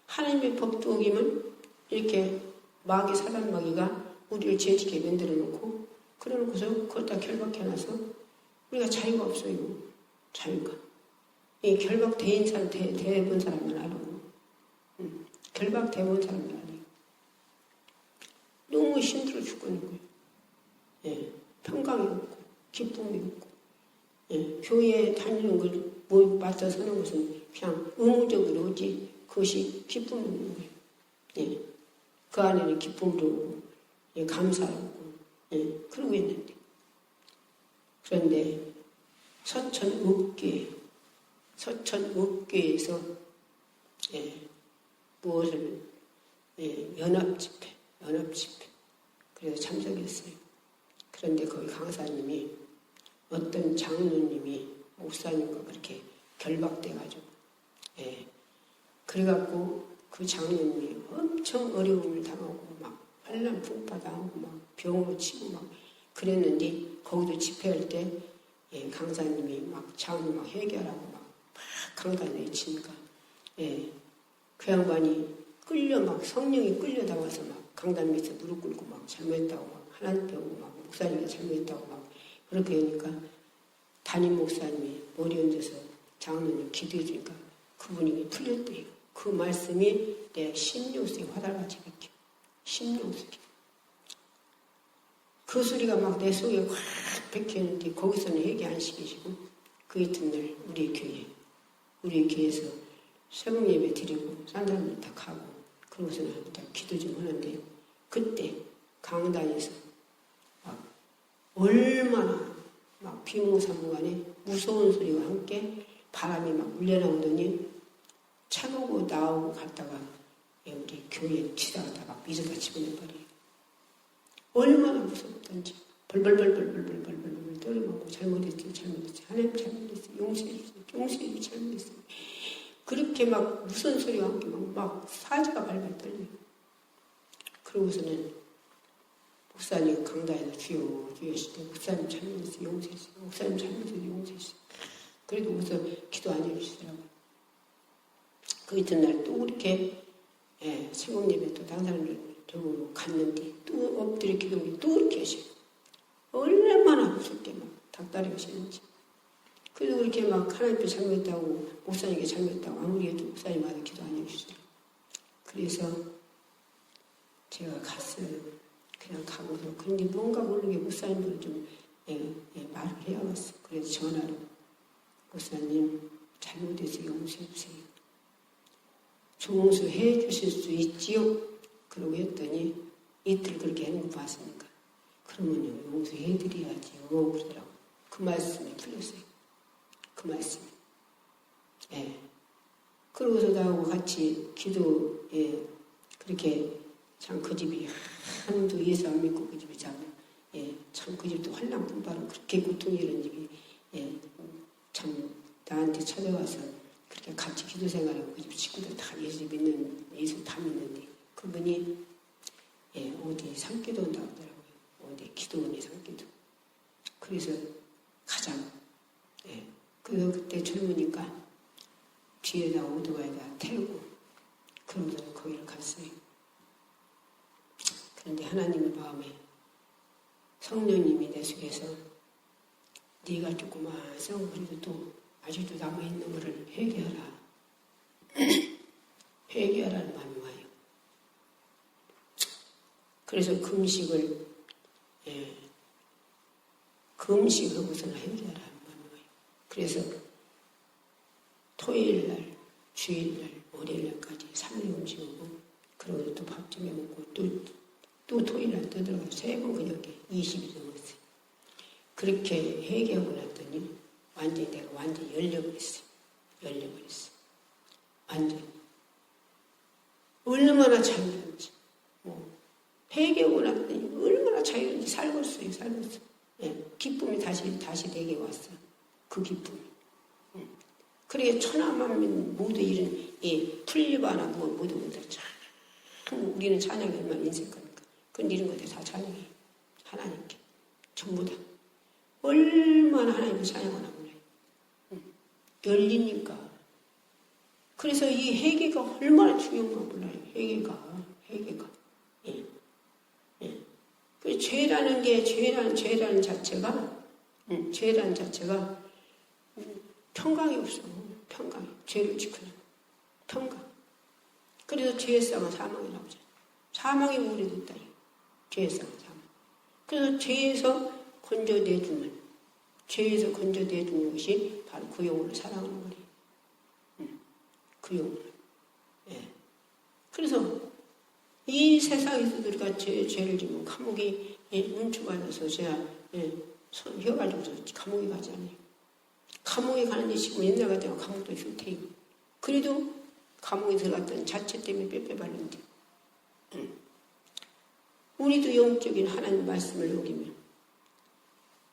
[SPEAKER 1] 하나님의 법도 어기면 이렇게 마귀, 사단 마귀가 우리를 죄짓게 만들어 놓고, 그래 놓고서 그걸 다 결박해놔서 우리가 자유가 없어요. 자유가. 이 결박된 사람, 대본 사람만 알아요. 결박돼본 사람만 알아요. 너무 힘들어 죽겠는 거예요. 예. 평강이 없고, 기쁨이 없고, 예. 교회에 다니는 걸 맞춰 서는 것은 그냥 의무적으로 오지, 그것이 기쁨이 없는 거예요. 예. 그 안에는 기쁨도 오고, 예. 감사도 오고, 예. 그러고 있는데. 그런데 서천읍교에서 예. 무엇을 연합집회 그래서 참석했어요. 그런데 거기 강사님이 어떤 장로님이 목사님과 그렇게 결박돼가지고 그래갖고 그 장로님이 엄청 어려움을 당하고 막 환난 풍파 당하고 막 병으로 치고 막 그랬는데 거기도 집회할 때 강사님이 막 장로 막 해결하고 막 강단 외치니까 그 양반이 막 성령이 끌려다와서 막 강단 밑에 무릎 꿇고 막 잘못했다고 막 하나님 배우고 막 목사님이 잘못했다고 막 그렇게 하니까 담임 목사님이 머리 얹어서 장로님 기도해 주니까 그 분위기 풀렸대요. 그 말씀이 내 심령속에 화달같이 박혀. 심령속에. 그 소리가 막 내 속에 확 박혀있는데 거기서는 회개 안 시키시고 그 이튿날 우리 교회에서 새벽 예배 드리고 산사람들 다 가고 그러고서는 다 기도 좀 하는데 그때 강단에서 막 얼마나 막 비몽사몽간에 무서운 소리와 함께 바람이 막 물려나오더니 차가고 나오고 갔다가 우리 교회에 치다가 막 밀어다 집어넣어버려요. 얼마나 무섭던지 벌벌벌벌벌벌벌벌 떨어먹고 잘못했지 하나님 잘못했어요. 용서해주세요. 잘못했어요. 그렇게 막 무슨 소리와 함께 막 사지가 발발 떨려요. 그러고서는 목사님 강단에서 주여 하실 때 목사님 잘못했어요. 용서해주세요. 목사님 잘못했어요. 용서해주세요. 그래도 무슨 기도 안 해주시더라고요. 그 이튿날 또 그렇게 새벽 예배 또 다른 사람들 들고 갔는데 또 엎드려 기도하는데 또 그렇게 하셔요. 얼마나 무섭게 막 닭다리 하시는지. 그래도 그렇게 막 하나님께 잘못했다고 목사님께 잘못했다고 아무리 해도 목사님한테 기도 안 해주시더라고요. 그래서 제가 갔어요. 그냥 가고서 그런데 뭔가 모르게 목사님들 좀 말을 해야겠어. 그래서 전화로 목사님 잘못해서 용서해주세요. 종수 해주실 수 있지요? 그러고 했더니 이틀 그렇게 하는 거 봤으니까 그러면요 용서해드려야지요 그러더라고요. 그 말씀이 풀렸어요. 그 말씀이. 그러고서 나하고 같이 기도에 그렇게 참 그 집이 한도 예수 안 믿고 그 집이 참 그 집도 환난분바로 그렇게 고통이 이런 집이 참 나한테 찾아와서 그렇게 같이 기도 생활하고 그 집 식구들 다 예수 다 믿는데 그분이 어디 산기도 온다고 하더라고요. 어디 기도원에 산기도. 그래서 가자. 그래서 그때 젊으니까 뒤에다 오토바이에다 태우고 그러면서 거기를 갔어요. 그런데 하나님의 마음에 성령님이 내 속에서 네가 조그만 썩은 그래도 또 아직도 남아있는 것을 회개하라. 회개하라는 마음이 와요. 그래서 금식을 금식하고서는 회개하라는 마음이 와요. 그래서 토요일날, 주일날, 월요일날까지 3일 음식하고 그러고 또 밥 좀 해먹고 또 토요일날 떠들어가서 3번 그저께 20일 넘었어요. 그렇게 회개하고 났더니 완전히 내가 완전히 열려버렸어요. 완전히. 얼마나 자유로운지. 회개하고 났더니 얼마나 자유로운지 살겠어요. 기쁨이 다시 내게 왔어. 그 기쁨이. 그래 천하만민 모두 이런 풀리바나 모두 참 우리는 찬양이 얼마나 인색합니까? 근데 이런 것들 다 찬양해. 하나님께. 전부 다. 얼마나 하나님을 찬양하나 몰라요. 열리니까. 그래서 이 회개가 얼마나 중요한가 몰라요. 회개가. 예. 예. 그 죄라는 게, 죄라는 자체가 평강이 없어. 평강이. 죄를 지키는 평강. 그래서 죄의 쌍은 사망이라고 하잖아요. 사망이 우리 됐다. 죄의 쌍은 사망. 그래서 죄에서 건져내주는 것이 바로 그 영혼을 사랑하는 거예요. 그 영혼을. 예. 그래서 이 세상에서 우리가 죄를 지면 감옥이 운치받아서 제가 혀가지고 감옥에 가잖아요. 감옥에 가는데 지금 옛날 같으면 감옥도 줄 테요. 그래도 감옥에 들어갔던 자체 때문에 뼈뼈발른데 우리도 영적인 하나님 말씀을 여기면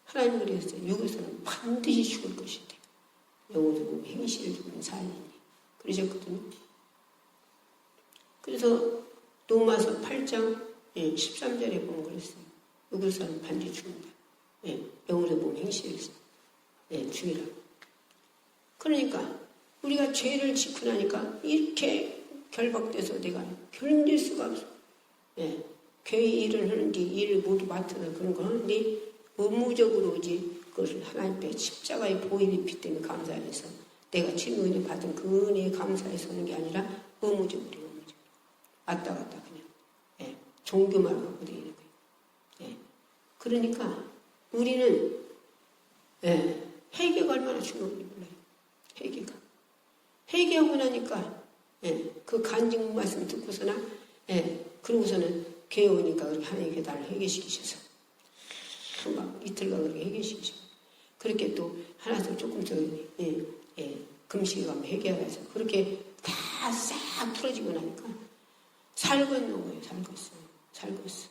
[SPEAKER 1] 하나님 그랬어요. 여기서는 반드시 죽을 것인데 영어로 보면 행실을 죽는 살인이 그러셨거든요. 그래서 로마서 8장 13절에 보면 그랬어요. 여기서는 반드시 죽는다. 영어로 보면 행실을 죽이라고. 그러니까 우리가 죄를 짓고 나니까 이렇게 결박돼서 내가 견딜 수가 없어. 교회 일을 하는데 일을 모두 맡아서 그런 거 하는데 의무적으로 오지 그것을 하나님께 십자가의 보혈의 피 때문에 감사해서 내가 지금 은혜 받은 그 은혜에 감사해서 하는 게 아니라 의무적으로 왔다 갔다 그냥 종교만 하고 되는 거예요. 그러니까 우리는 회개가 얼마나 중요한지 몰라요. 회개하고 나니까 그 간증 말씀 듣고서나 그러고서는 교회 오니까 그렇게 하나님께 나를 회개시키셔서 막 이틀간 그렇게 회개시키셔서 그렇게 또 하나씩 조금 더 금식에 가면 회개하면서 그렇게 다 싹 풀어지고 나니까 살고 있는 거예요. 살고 있어.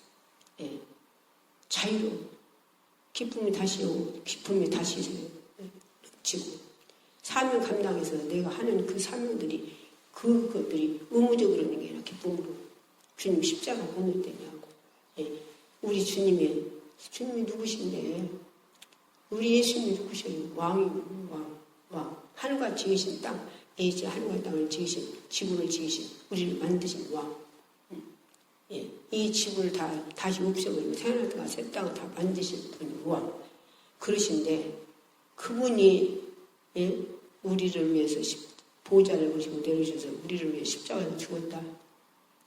[SPEAKER 1] 자유로워. 기쁨이 다시 오고 기쁨이 다시 지고 사명 감당해서 내가 하는 그 사명들이 그것들이 의무적으로 하는 게 아니라 기쁨으로 주님 십자가 보는 때냐고. 우리 주님이 누구신데 우리 예수님이 누구셔요? 왕. 하늘과 지으신 땅, 하늘과 땅을 지으신 지구를 지으신 우리를 만드신 왕. 이 지구를 다시 없애버리고 새하늘과 새 땅을 다 만드신 분이 왕. 그러신데 그분이 우리를 위해서 보좌를 보시고 내려주셔서 우리를 위해 십자가에서 죽었다.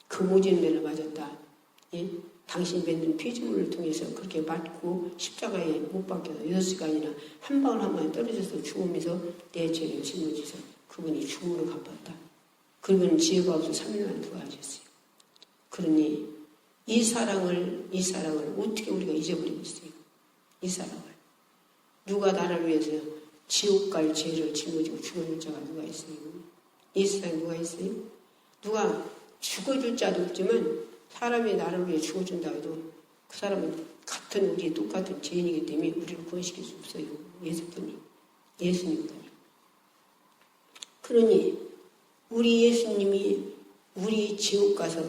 [SPEAKER 1] 그 모진 매를 맞았다. 당신 뱉는 피조물을 통해서 그렇게 맞고 십자가에 못 박혀서 6시간이나 한 방울 한 방울 떨어져서 죽으면서 내 죄를 짊어지셔서 그분이 죽음으로 갚았다. 그분은 지혜가 없어 3일만 부활하셨어요. 그러니 이 사랑을 어떻게 우리가 잊어버리고 있어요? 이 사랑을. 누가 나를 위해서 지옥 갈 죄를 짊어지고 죽어줄 자가 누가 있어요? 이 세상에 누가 있어요? 누가 죽어줄 자도 없지만 사람이 나를 위해 죽어준다 해도 그 사람은 같은 우리 똑같은 죄인이기 때문에 우리를 구원시킬 수 없어요. 예수님뿐이. 그러니 우리 예수님이 우리 지옥 가서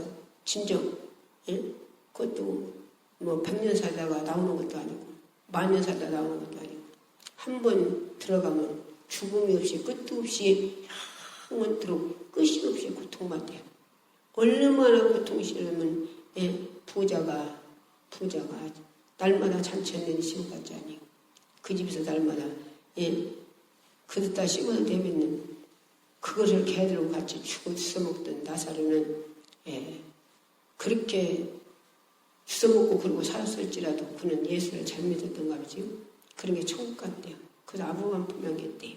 [SPEAKER 1] 진정 그것도 뭐 100년 살다가 나오는 것도 아니고 10,000년 살다 나오는 것도 아니고 한 번 들어가면 죽음이 없이 끝도 없이 영원토록 끝이 없이 고통만 돼요. 얼마나 고통이 싫으면 부자가 날마다 잔치하는 지옥 같지 아니고 그 집에서 날마다 그릇다 씹어서 내뱉는 그것을 개들하고 같이 주워 먹던 나사로는 그렇게 주워 먹고 그러고 살았을지라도 그는 예수를 잘 믿었던가 보지요. 그런 게 천국 같대요. 그래서 아브라함 분명했대요.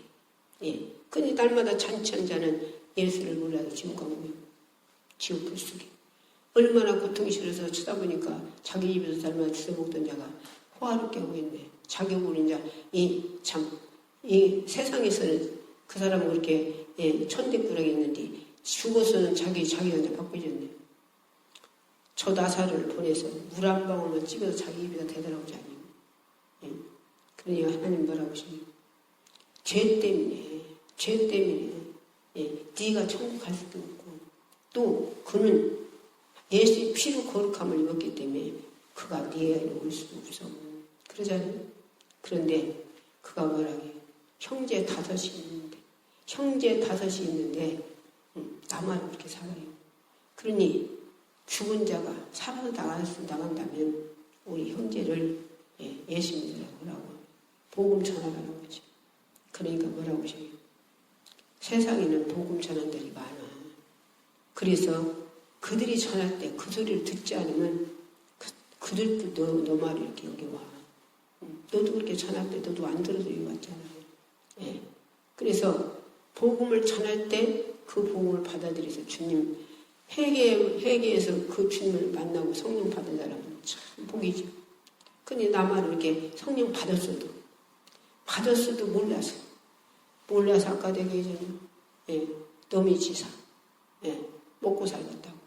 [SPEAKER 1] 근데 날마다 잔치한 자는 예수를 몰라도 지옥 가면 지옥 불 속에 얼마나 고통이 싫어서 쳐다보니까 자기 입에서 날마다 주워 먹던 자가 호화롭게 하고 있네. 자격으로 이제 이 세상에서는 그 사람은 그렇게 천대꾸락이 있는데 죽어서는 자기한테 바꿔줬네. 저 나사를 보내서 물 한 방울만 찍어서 자기 입에다 대더라고지 아니에요. 그러니 하나님 뭐라고 하시니? 죄 때문에 네가 천국 갈 수도 없고 또 그는 예수의 피로 거룩함을 입었기 때문에 그가 네 안에 올 수도 없어. 그러잖아요. 그런데 그가 뭐라게 형제 다섯이 있는데 나만 그렇게 살아요. 그러니 죽은 자가 살아서 나간다면 우리 형제를 예수 믿으라고 복음 전하라는 거죠. 그러니까 뭐라고 하셔요? 세상에는 복음 전환들이 많아. 그래서 그들이 전할 때 그 소리를 듣지 않으면 그들도 너 말을 이렇게 여기 와. 너도 그렇게 전할 때 너도 안 들어도 여기 왔잖아요. 예. 그래서 복음을 전할 때 그 복음을 받아들여서 주님 회개해서 그 주님을 만나고 성령 받은 사람은 참 복이죠. 근데 나만 이렇게 성령 받았어도 몰라서 아까 내가 예전에 너미 지사 먹고 살겠다고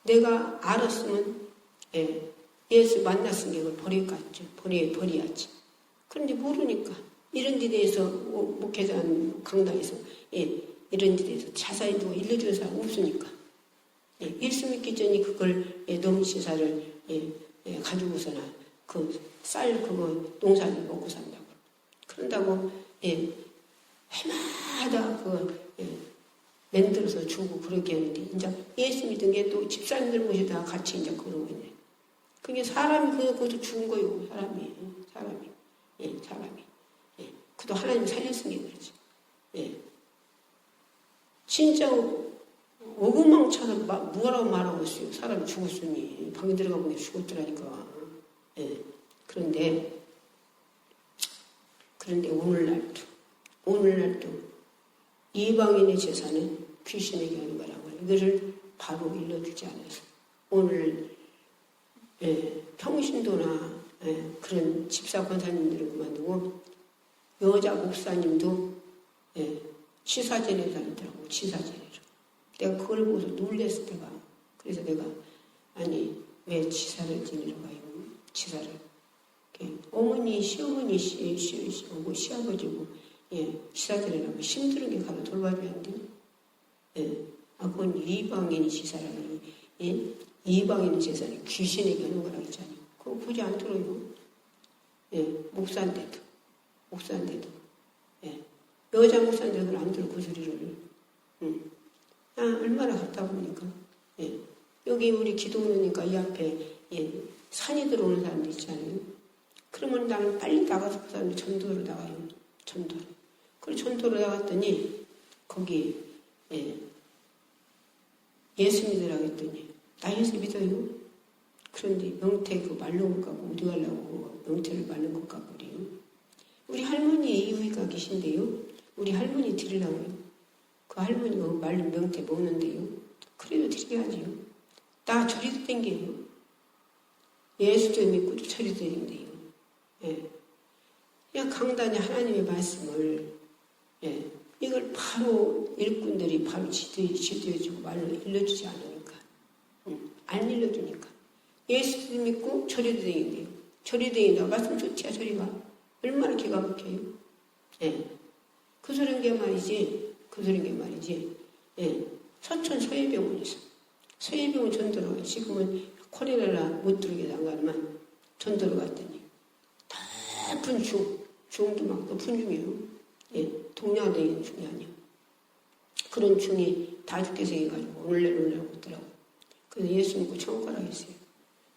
[SPEAKER 1] 내가 알았으면 예수 만났으면 이걸 버려야지. 그런데 모르니까 이런 데 대해서 목회자는 강당에서 이런 데 대해서 자세히 누가 일러주는 사람 없으니까 예수 믿기 전에 그걸 너미 지사를 가지고서나 그 쌀 그거 농사를 먹고 산다고 그런다고 해마다 만들어서 주고 그렇게 하는데 이제 예수 믿은 게 또 집사님들 모시다가 같이 이제 그러고 있네. 그게 사람이 그것도 죽은 거요. 사람이. 그도 하나님 살렸으니 그렇지. 진짜 어금망쳐서 뭐라고 말하고 있어요. 사람이 죽었으니 방에 들어가 보니 죽었더라니까. 그런데 오늘날도 이방인의 제사는 귀신에게 하는 거라고 이거를 바로 일러주지 않아서 오늘 평신도나 그런 집사 권사님들을 그만두고 여자 목사님도 치사 지내는 사람들하고 치사 지내라. 내가 그걸 보고서 놀랬을 때가 그래서 내가 아니 왜 치사를 지내러 가요? 치사를 어머니 시어머니 오고 시아버지고 치사 지내라고 힘들은 게 가서 돌봐줘야 안 되니? 그건 이방인이 치사라니 이방인 제사는 귀신에게 하는 거라고 했잖아요. 그거 굳이 안 들어요. 목사인데도. 여자 목사인데도 그걸 안 들어, 그 소리를. 얼마나 답답합니까? 여기 우리 기도 오니까 이 앞에, 산이 들어오는 사람도 있잖아요. 그러면 나는 빨리 나가서 그 사람이 전도로 나가요. 전도로. 그리고 전도로 나갔더니, 거기, 예수 믿으라고 했더니, 나 예수 믿어요. 그런데 명태 그 말른 것 같고 어디 가려고 명태를 말른 것 같고 그래요. 우리 할머니 이유가 계신데요. 우리 할머니 드리라고요. 그 할머니가 말린 명태 먹는데요. 그래도 드려야지요. 나 저리도 땡겨요. 예수도 믿고 저리도 땡겨요. 그냥 강단에 하나님의 말씀을 이걸 바로 일꾼들이 바로 지도해주고 말로 일러주지 않으니까 안 일러주니까 예수도 믿고 저리도 댕긴대요. 저리도 댕긴다고 말씀 좋지야 저리가 얼마나 기가 막혀요. 그 소린 게 말이지 서천 서해병원에서 서해병원 전도로 가요. 지금은 코레라라 못 들어오게 나가면 전도로 갔더니 높은 중도 막 높은 중이에요. 동양대인 중이 아니야. 그런 중이 다 죽게 생겨가지고 오늘날 있더라고. 그래서 예수 믿고 천국 가라고 했어요.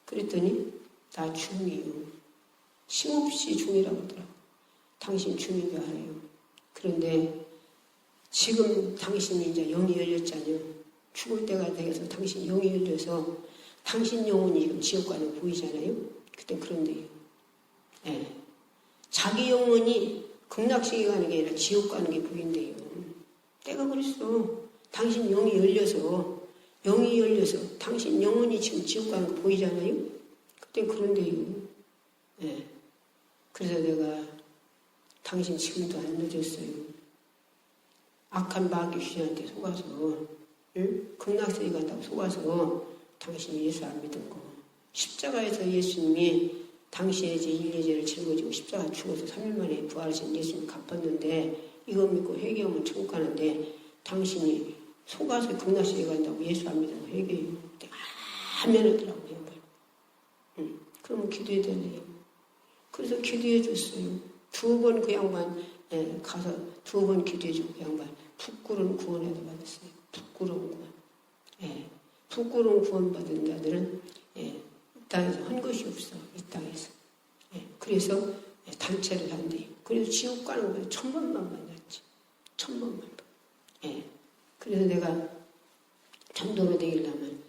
[SPEAKER 1] 그랬더니 다 중이에요. 쉼없이 중이라고 하더라고. 당신 중인 줄 알아요. 그런데 지금 당신이 이제 영이 열렸잖아요. 죽을 때가 되어서 당신 영이 열려서 당신 영혼이 지금 지옥 가는 거 보이잖아요. 그때 그런데요. 자기 영혼이 극락세계 가는 게 아니라 지옥 가는 게 보인대요. 내가 그랬어. 당신 영이 열려서 당신 영혼이 지금 지옥 가는 거 보이잖아요. 그때 그런데요. 그래서 내가 당신 지금도 안 늦었어요. 악한 마귀 귀신한테 속아서 극락세계 간다고 속아서 당신이 예수 안 믿은 거. 십자가에서 예수님이 당시에 제 인례제를 짊어지고 십자가 죽어서 3일 만에 부활하신 예수님 갚았는데 이거 믿고 회개하면 천국 가는데 당신이 속아서 극락세계 간다고 예수 안 믿은 거 회개해요. 아멘 하더라고요. 그러면 기도해야 되네요. 그래서 기도해 줬어요. 2번 그 양반 가서 2번 기도해 주고 그 양반 부끄러운 구원을 받았어요. 부끄러운 구원. 부끄러운 구원 받은 자들은 이 땅에서 한 것이 없어. 이 땅에서. 그래서 단체를 한대. 그래서 지옥 가는 거예요. 1000번만 만났지. 1000번만. 그래서 내가 정도로 되려면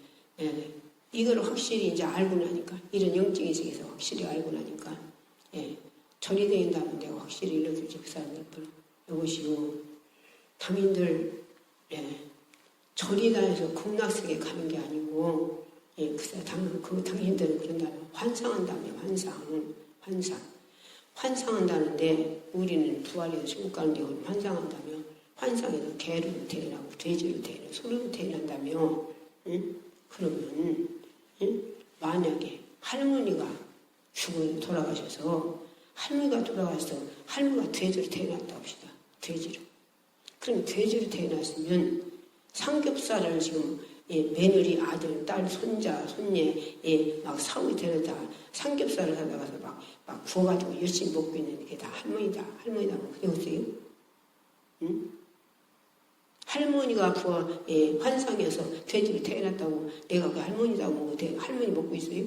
[SPEAKER 1] 이걸 확실히 이제 알고 나니까 이런 영적인 세계에서 확실히 알고 나니까 절이 되긴다면 내가 확실히 일러주지 그 사람들 앞으로. 이것이요 당인들 절이 다해서 극락세계 가는 게 아니고 그 당신들은 그런다면 환상한다며 환상한다는데 우리는 부활해서 지옥 가는데 환상한다며 환상에서 개로 태어나고 돼지로 태어나고 소로 태어난다며 그러면 만약에 할머니가 돌아가셔서 할머니가 돌아가서 할머니가 돼지로 태어났다 합시다. 돼지로. 그럼 돼지로 태어났으면 삼겹살을 지금 며느리, 아들, 딸, 손자, 손녀 막 사오게 되려다 삼겹살을 사다가서 막 구워가지고 열심히 먹고 있는 게 다 할머니다고 배웠어요? 응? 할머니가 환상에서 돼지로 태어났다고 내가 그 할머니다고 먹고 할머니 먹고 있어요?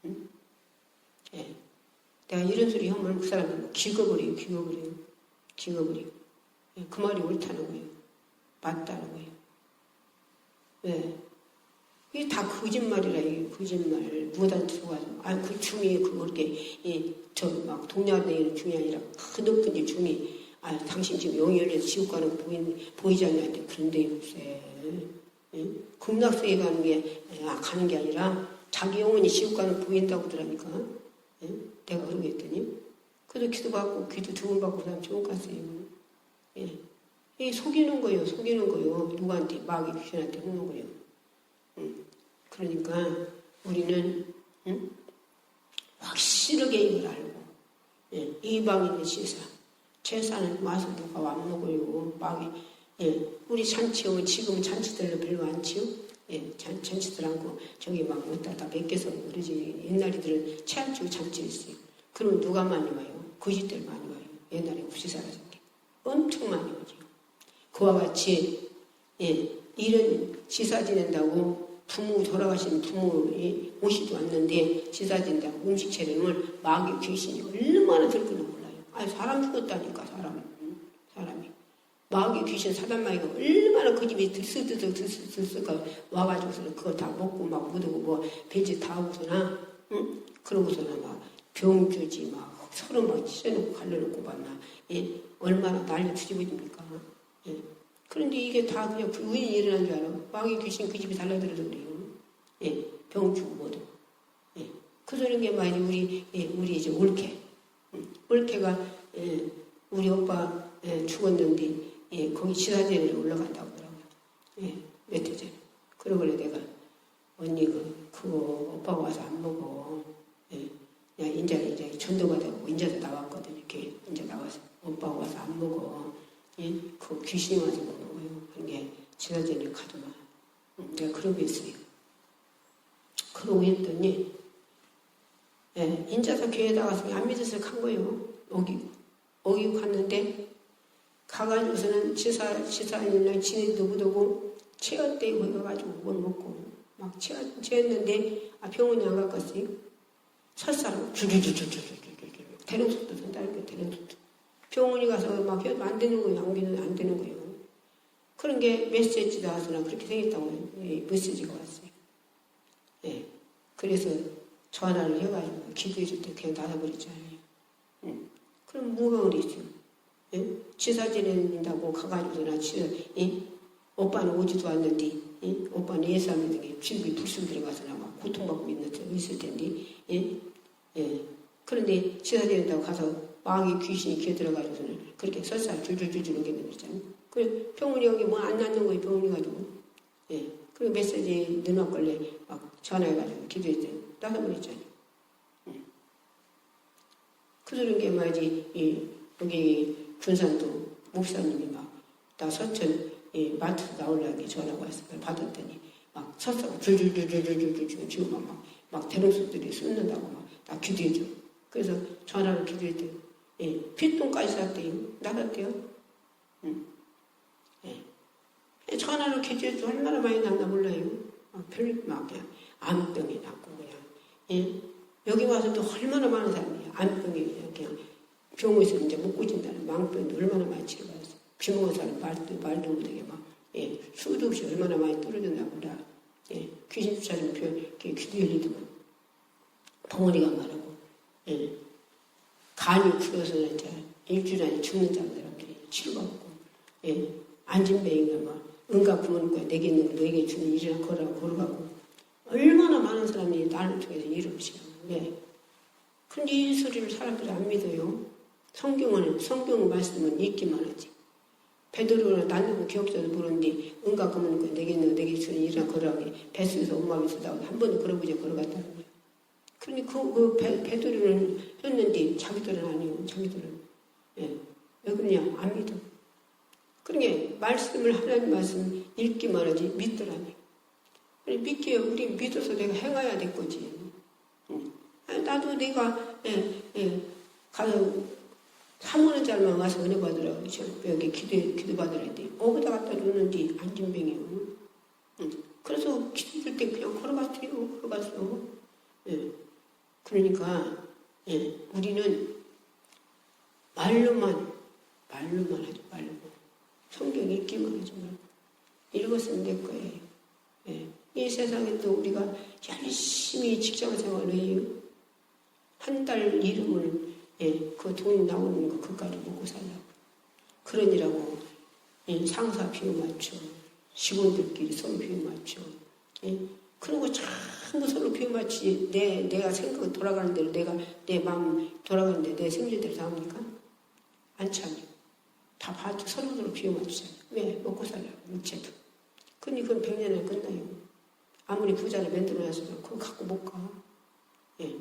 [SPEAKER 1] 응? 내가 이런 소리 하면 그 사람은 기겁을 해요. 그 말이 옳다는 거예요. 맞다는 거예요. 왜? 이게 다 거짓말이라, 이게 거짓말. 무단히 들어가서. 그 중에 그렇게, 막 동양대에는 중이 아니라 그 높은 중이, 당신 지금 영이 열려서 지옥 가는 거 보이지 않냐? 그런 데 없어요. 극락세계 가는 게 아니라 자기 영혼이 지옥 가는 거 보인다고 그러니까. 내가 그러고 했더니. 그래도 기도받고, 기도 2번 받고, 그 다음 지옥 갔어요. 이 속이는 거예요. 누구한테, 마귀 귀신한테 하는 거예요. 그러니까 우리는 확실하게 이걸 알고 이방인의 제사는 와서 누가 안 먹어요. 마귀 우리 잔치 오면 지금은 잔치들로 별로 안 치요. 잔치들 않고 저기 막 어디다 다 맡겨서 그러지. 옛날이들은 체안치고 잔치 했어요. 그러면 누가 많이 와요? 거짓들 많이 와요. 옛날에 구시사라진 게 엄청 많이 오죠. 그와 같이 이런 지사 지낸다고 돌아가신 부모 오시도 않는데 지사 지낸다고 음식 차림을 마귀 귀신이 얼마나 들거나 몰라요. 사람 죽었다니까 사람이 마귀 귀신 사단마귀가 얼마나 그 집에 들썩들썩 와가지고서는 그거 다 먹고 막 묻고 뭐 배지 다 하고서나 그러고서는 막 병주지 막 서로 막 찢어놓고 갈라놓고 봤나 얼마나 난리 뒤집어집니까. 그런데 이게 다 그냥 우연히 일어난 줄 알아. 마귀 귀신 그 집에 달라들어서 그래요. 병 주고 뭐도. 그러는 게 많이 우리 이제 올케가 우리 오빠 죽었는데 거기 지사제를 올라간다고 하더라고요. 몇 해 전에. 그러길래 내가 언니 그거 오빠가 와서 안 먹어. 야 인제 전도가 되고 인제도 나왔거든. 이렇게 인제 나와서 오빠가 와서 안 먹어. 그 귀신이 와서 먹는 거예요. 그게 지사제를 가져와. 내가 그러고 있어요. 그러고 있더니 인자서 교회 나가서 안 믿어서 간 거예요. 어기고 갔는데 가가지고서는 지사님이랑 지내도 못하고 체었대 거기 가가지고 뭘 먹고 막 체었는데 병원에 안 갔겠어요. 설사로 줄줄줄줄줄줄 대령속도 선다는 게 대령속도. 병원에 가서 막 안 되는 거예요. 안 되는 거예요. 그런 게 메시지도 와서나 그렇게 생겼다고 메시지가 왔어요. 그래서 전화를 해가지고 기도해줄 때 그냥 닫아버렸잖아요. 그럼 뭐가 그랬죠? 지사 지낸다고 가가지고서나 오빠는 오지도 않는데 오빠는 예수 안 믿는 게 집이 불쑥 들어가서나 막 고통받고 있을 텐데 그런데 지사 지낸다고 가서 마귀 귀신이 기어 들어가지고서는 그렇게 설사 줄줄줄줄 옮기는 거잖아요. 그래 병원이 여기 뭐 안 낫는 거예요. 병원이 가지고. 그리고 메시지 누나 걸레 막 전화해가지고 기도했더니 따서버렸잖아요. 그러는 게 말이지 여기 군산도 목사님이 막 나 서천 마트 나오려는 게 전화가 왔어. 받았더니 막 설사가 줄줄줄줄줄줄 지금 막 대롱속들이 쏟는다고 막 나 기도해줘. 그래서 전화로 기도했대요. 예, 핏똥까지 쌌대요. 나갔대요. 예. 전화로 기도해도 얼마나 많이 났나 몰라요. 막 그냥 암병이 났고 그냥. 예. 여기 와서도 얼마나 많은 사람이 암병이 그냥 병원에서 이제 못 고친다는 망병도 얼마나 많이 치료받았어. 귀먹은 사람 말도 못하게 막 예, 수도 없이 얼마나 많이 떨어졌나 보다. 예, 귀신 쫓아주면 귀도 열리더만 벙어리가 말하고 예, 간이 풀어서 이제 일주일 안에 죽는 사람들이 치료받고 예, 안진뱅이가 막 응가 부모님과 내게 있는 거 너에게 주는 일이나 걸어가고 얼마나 많은 사람이 나를 통해서 일 없이 네. 근데 이 소리를 사람들이 안 믿어요. 성경 말씀은 읽기만 하지. 베드로나 나누고 기억자도 모르는데 응가 부모님과 내게 있는 거 내게 주는 일이나 걸어가기 뱃속에서 엄마 밑에서 나오고 한 번도 걸어보자 걸어갔다는 거예요. 그러니 베드로는 했는데 자기들은 아니고 자기들은 예. 왜 그러냐 안 믿어. 그러니까 말씀을 하나님 말씀 읽기만 하지 믿더라니. 믿기에 우리 믿어서 내가 행해야 될 거지. 나도 내가 가서 사모는 자만 와서 은혜 받으라고 여기 기도 받으라 했더니 어디다 갖다 놓는지 안진뱅이요. 그래서 기도할 때 그냥 걸어갔어. 예. 그러니까 예. 우리는 말로만 하지 말고 성경 읽기만 하지 말고 읽었으면 될 거예요. 예. 이 세상에 또 우리가 열심히 직장생활을 해요. 한 달 이름을 예, 그 돈 나오는 거 그까지 먹고 살라고. 그러니라고 예, 상사 비용 맞춰 직원들끼리 서로 비용 맞춰 예, 그런 거 전부 서로 비용 맞추지 내가 생각 돌아가는 대로 내 마음 돌아가는 데 내 생일대로 다 합니까? 안 참요. 다 봐도 서로 비용 맞추잖아요. 왜? 먹고 살라고 육체도. 그러니 그건 100년에 끝나요. 아무리 부자를 만들어놨으면 그거 갖고 못 가. 예.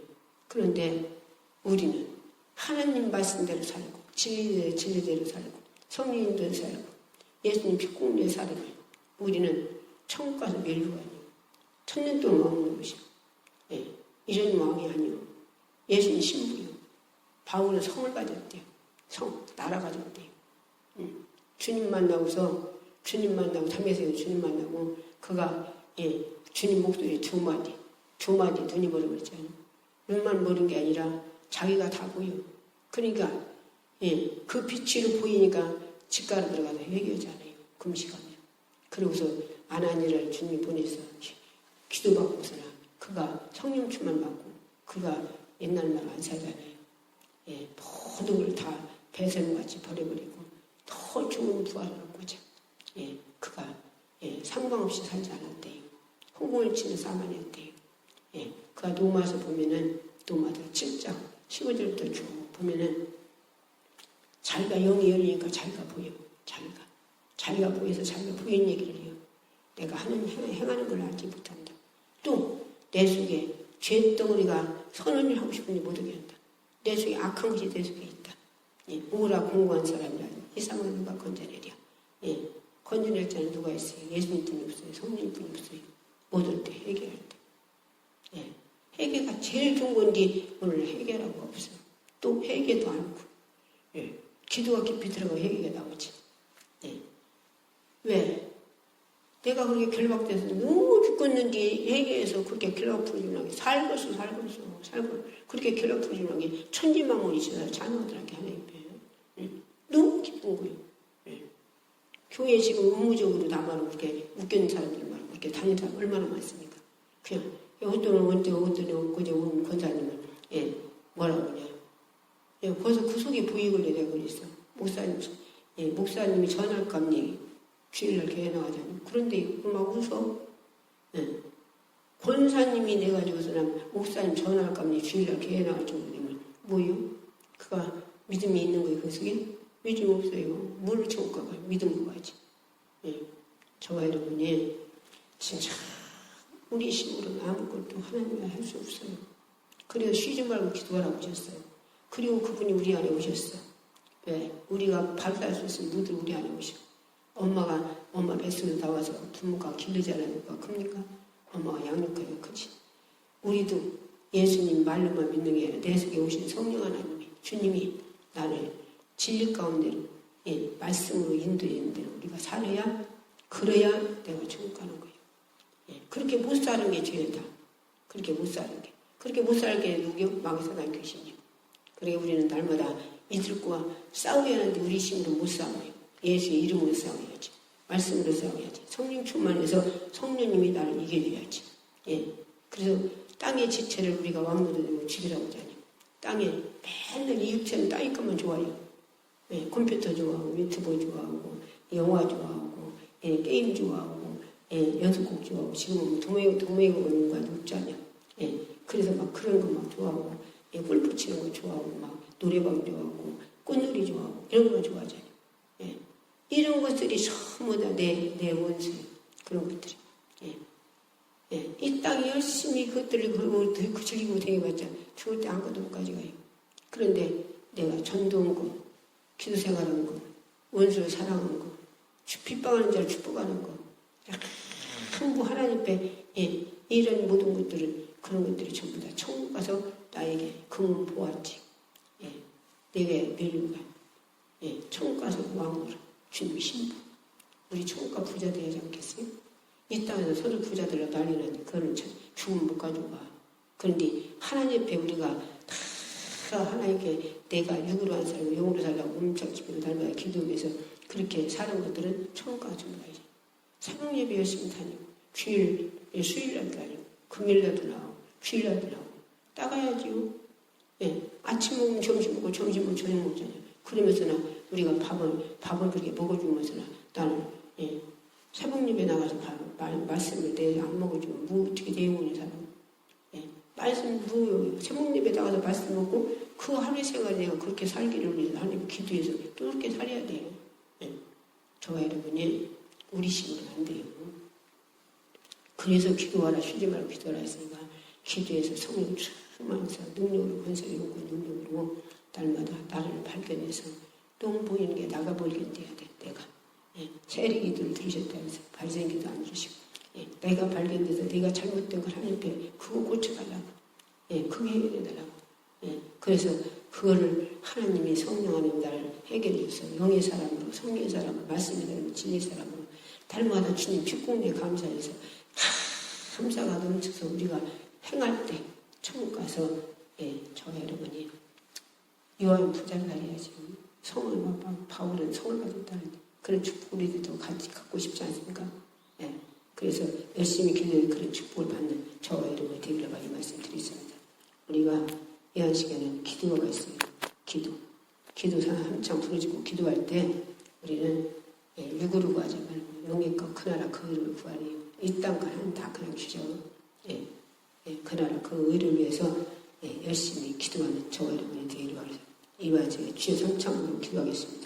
[SPEAKER 1] 그런데 우리는 하나님 말씀대로 살고 진리대로 살고 성령님대로 살고 예수님 빛공유에 살고 우리는 천국 가서 멸류가 아니에요. 천년 동안 왕은 것이요. 예. 이런 왕이 아니요. 예수님 신부요. 바울은 성을 가졌대요. 나라 가졌대요. 주님 만나고 담에서 주님 만나고 그가 예, 주님 목소리 두 마디 눈이 멀어버렸잖아요. 눈만 멀은 게 아니라 자기가 다 보여. 그러니까 예, 그 빛으로 보이니까 집가로 들어가서 회개하잖아요. 금식하면. 그러고서 아나니를 주님이 보내서 기도받고서는 그가 성령 충만 받고 그가 옛날 말 안 살잖아요. 예, 모든 걸 다 배설같이 버려버리고 더 좋은 부활을 얻고자 예, 그가 예, 상관없이 살지 않았대요. 홍공을 치는 사만이었대요. 예, 그가 노마서 보면은 노마서 7장 15절부터 쭉 보면은 자기가 영이 열리니까 자기가 보여. 자기가 보여서 자기가 보인 얘기를 해요. 내가 행하는 걸 알지 못한다. 또 내 속에 죄 덩어리가 선한 일 하고 싶은지 못하게 한다. 내 속에 악한 것이 내 속에 있다. 예, 오라 공고한 사람이라 이 상을 누가 건져내랴. 예, 건져낼 자는 누가 있어요? 예수님뿐이 없어요. 성령뿐이 없어요. 모든 때 회개할 때. 예, 회개가 제일 좋은 건데 오늘 회개라고 없어요. 또 회개도 않고 예, 기도가 깊이 들어가 회개가 나오지. 예. 왜? 내가 그렇게 결박돼서 너무 죽겠는데 회개해서 그렇게 결박 풀어주는 게 살고 그렇게 결박 풀어주는 게 천지만물이 있어서 자녀들한테 하나님 배요. 예. 너무 기쁜 거예요. 예. 교회 지금 의무적으로 나만 그렇게 웃기는 사람들 말고 이렇게 다니는 사람 얼마나 많습니까? 그냥 어떤 그제 온 권사님은 예, 뭐라고 그러냐. 예, 벌써 그 속에 부익을 내가 그랬어. 목사님이 전할감니 주일날 교회 나가잖아요. 그런데 막 웃어. 예. 권사님이 내가지고서는 목사님 전할감니 주일날 교회 나갈 정도 되면 뭐요? 그가 믿음이 있는 거예요. 그 속에? 믿음 없어요. 물을 쳐고 가가 믿음 가지. 예. 저와 여러분이 진짜 우리 힘으로는 아무것도 하나님이 할 수 없어요. 그래서 쉬지 말고 기도하라고 하셨어요. 그리고 그분이 우리 안에 오셨어. 왜? 우리가 발달할 수 있으면 누들 우리 안에 오셔. 엄마 뱃속에서 나와서 부모가 길르지 않으니까 큽니까? 엄마가 양육하기가 크지. 우리도 예수님 말로만 믿는 게 아니라 내 속에 오신 성령 하나님이 주님이 나를 진리 가운데 말씀으로 인도하는 대로 우리가 살아야 그래야 내가 천국 가는 거예요. 그렇게 못 사는 게 죄다. 그렇게 못 사는 게. 그렇게 못 살게 누구요? 마귀사단 귀신이요. 그래 우리는 날마다 이들과 싸워야 하는데 우리 힘으로 못 싸워요. 예수의 이름으로 싸워야지. 말씀으로 싸워야지. 성령 충만해서 성령님이 나를 이겨줘야지. 그래서 땅의 지체를 우리가 왕노릇으로 죽이라고 하잖아요. 땅에 맨날 이 육체는 땅의 것만 좋아해요. 컴퓨터 좋아하고 유튜브 좋아하고 영화 좋아하고 게임 좋아하고 연습곡 좋아하고 지금은 도매고가 높잖아요. 그래서 막 그런 거 막 좋아하고 골프 치는 거 좋아하고 막 노래방 좋아하고 꽃놀이 좋아하고 이런 것만 좋아하잖아요. 이런 것들이 전부 다 내 원수예요. 그런 것들이. 이 땅이 열심히 그것들을 그러고 즐기고 다녀봤자 죽을 때 아무것도 못 가져가요. 그런데 내가 전도한 거, 기도 생활한 거, 원수를 사랑한 거, 핍박하는 자를 축복하는 거, 전부 하나님 앞에 이런 모든 것들은 그런 것들이 전부 다 천국 가서 나에게 금은 보았지. 내게 멸류관. 천국 가서 왕으로 주님 신부. 우리 천국가 부자 되지 않겠어요? 이 땅에서 서로 부자들로 난리나니 그거는 죽으면 못 가져가. 그런데 하나님 앞에 우리가 다 하나님께 내가 육으로 한 사람을 영으로 살라고 엄청 기도를 날마다 기도하면서 그렇게 사는 것들은 천국 가서 가야지. 새벽 예배 열심히 다니고 수요일날도 다니고 금요일날도 나오고 주일날도 나오고 따가야지요. 아침 먹으면 점심 먹고 점심 먹으면 저녁 먹잖아요. 그러면서나 우리가 밥을 그렇게 먹어주면서나 나는 새벽 예배 나가서 말씀을 내 안 먹어주면 어떻게 내용을 사람. 말씀 새벽 예배 나가서 말씀 먹고 그 하루의 생활 내가 그렇게 살기를 위해서 하나님 기도해서 또 그렇게 살아야 돼요. 저와 여러분이 우리 식으로는 안 돼요. 그래서 기도하라 쉬지 말고 기도하라 했으니까 기도해서 성령 충만해서 능력으로 권세를 얻고 능력으로 날마다 나를 발견해서 똥 보이는 게 나가 발견돼야 돼. 내가 세례 기도를 들으셨다 해서 발생 기도 안 주시고 내가 발견돼서 내가 잘못된 걸 하나님 앞에 그거 고쳐달라고 그거 해결해달라고 그래서 그거를 하나님이 성령 하나님 나를 해결해 주셔서 영의 사람으로 성령의 사람으로 말씀에 대한 진리의 사람으로 달마다 주님 축복에 감사해서 감사가 넘쳐서 우리가 행할 때 천국 가서 저와 여러분이 요한 부자를 가려야지. 바울은 성을 받았다는데 그런 축복을 우리들도 같이 갖고 싶지 않습니까? 그래서 열심히 기도해 그런 축복을 받는 저와 여러분이 되기를 이 말씀드리겠습니다. 우리가 이 한 시간에는 기도가 있어요. 기도 한참 부르짖고 기도할 때 우리는 육으로 구하지 말고 영의 것 그 나라 그 의를 구하래요. 이 땅 가는 다 그냥 주죠. 그 나라 그 의를 위해서 열심히 기도하는 저와 여러분이 되기를 바랍니다. 이와 제가 주의 성창으로 기도하겠습니다.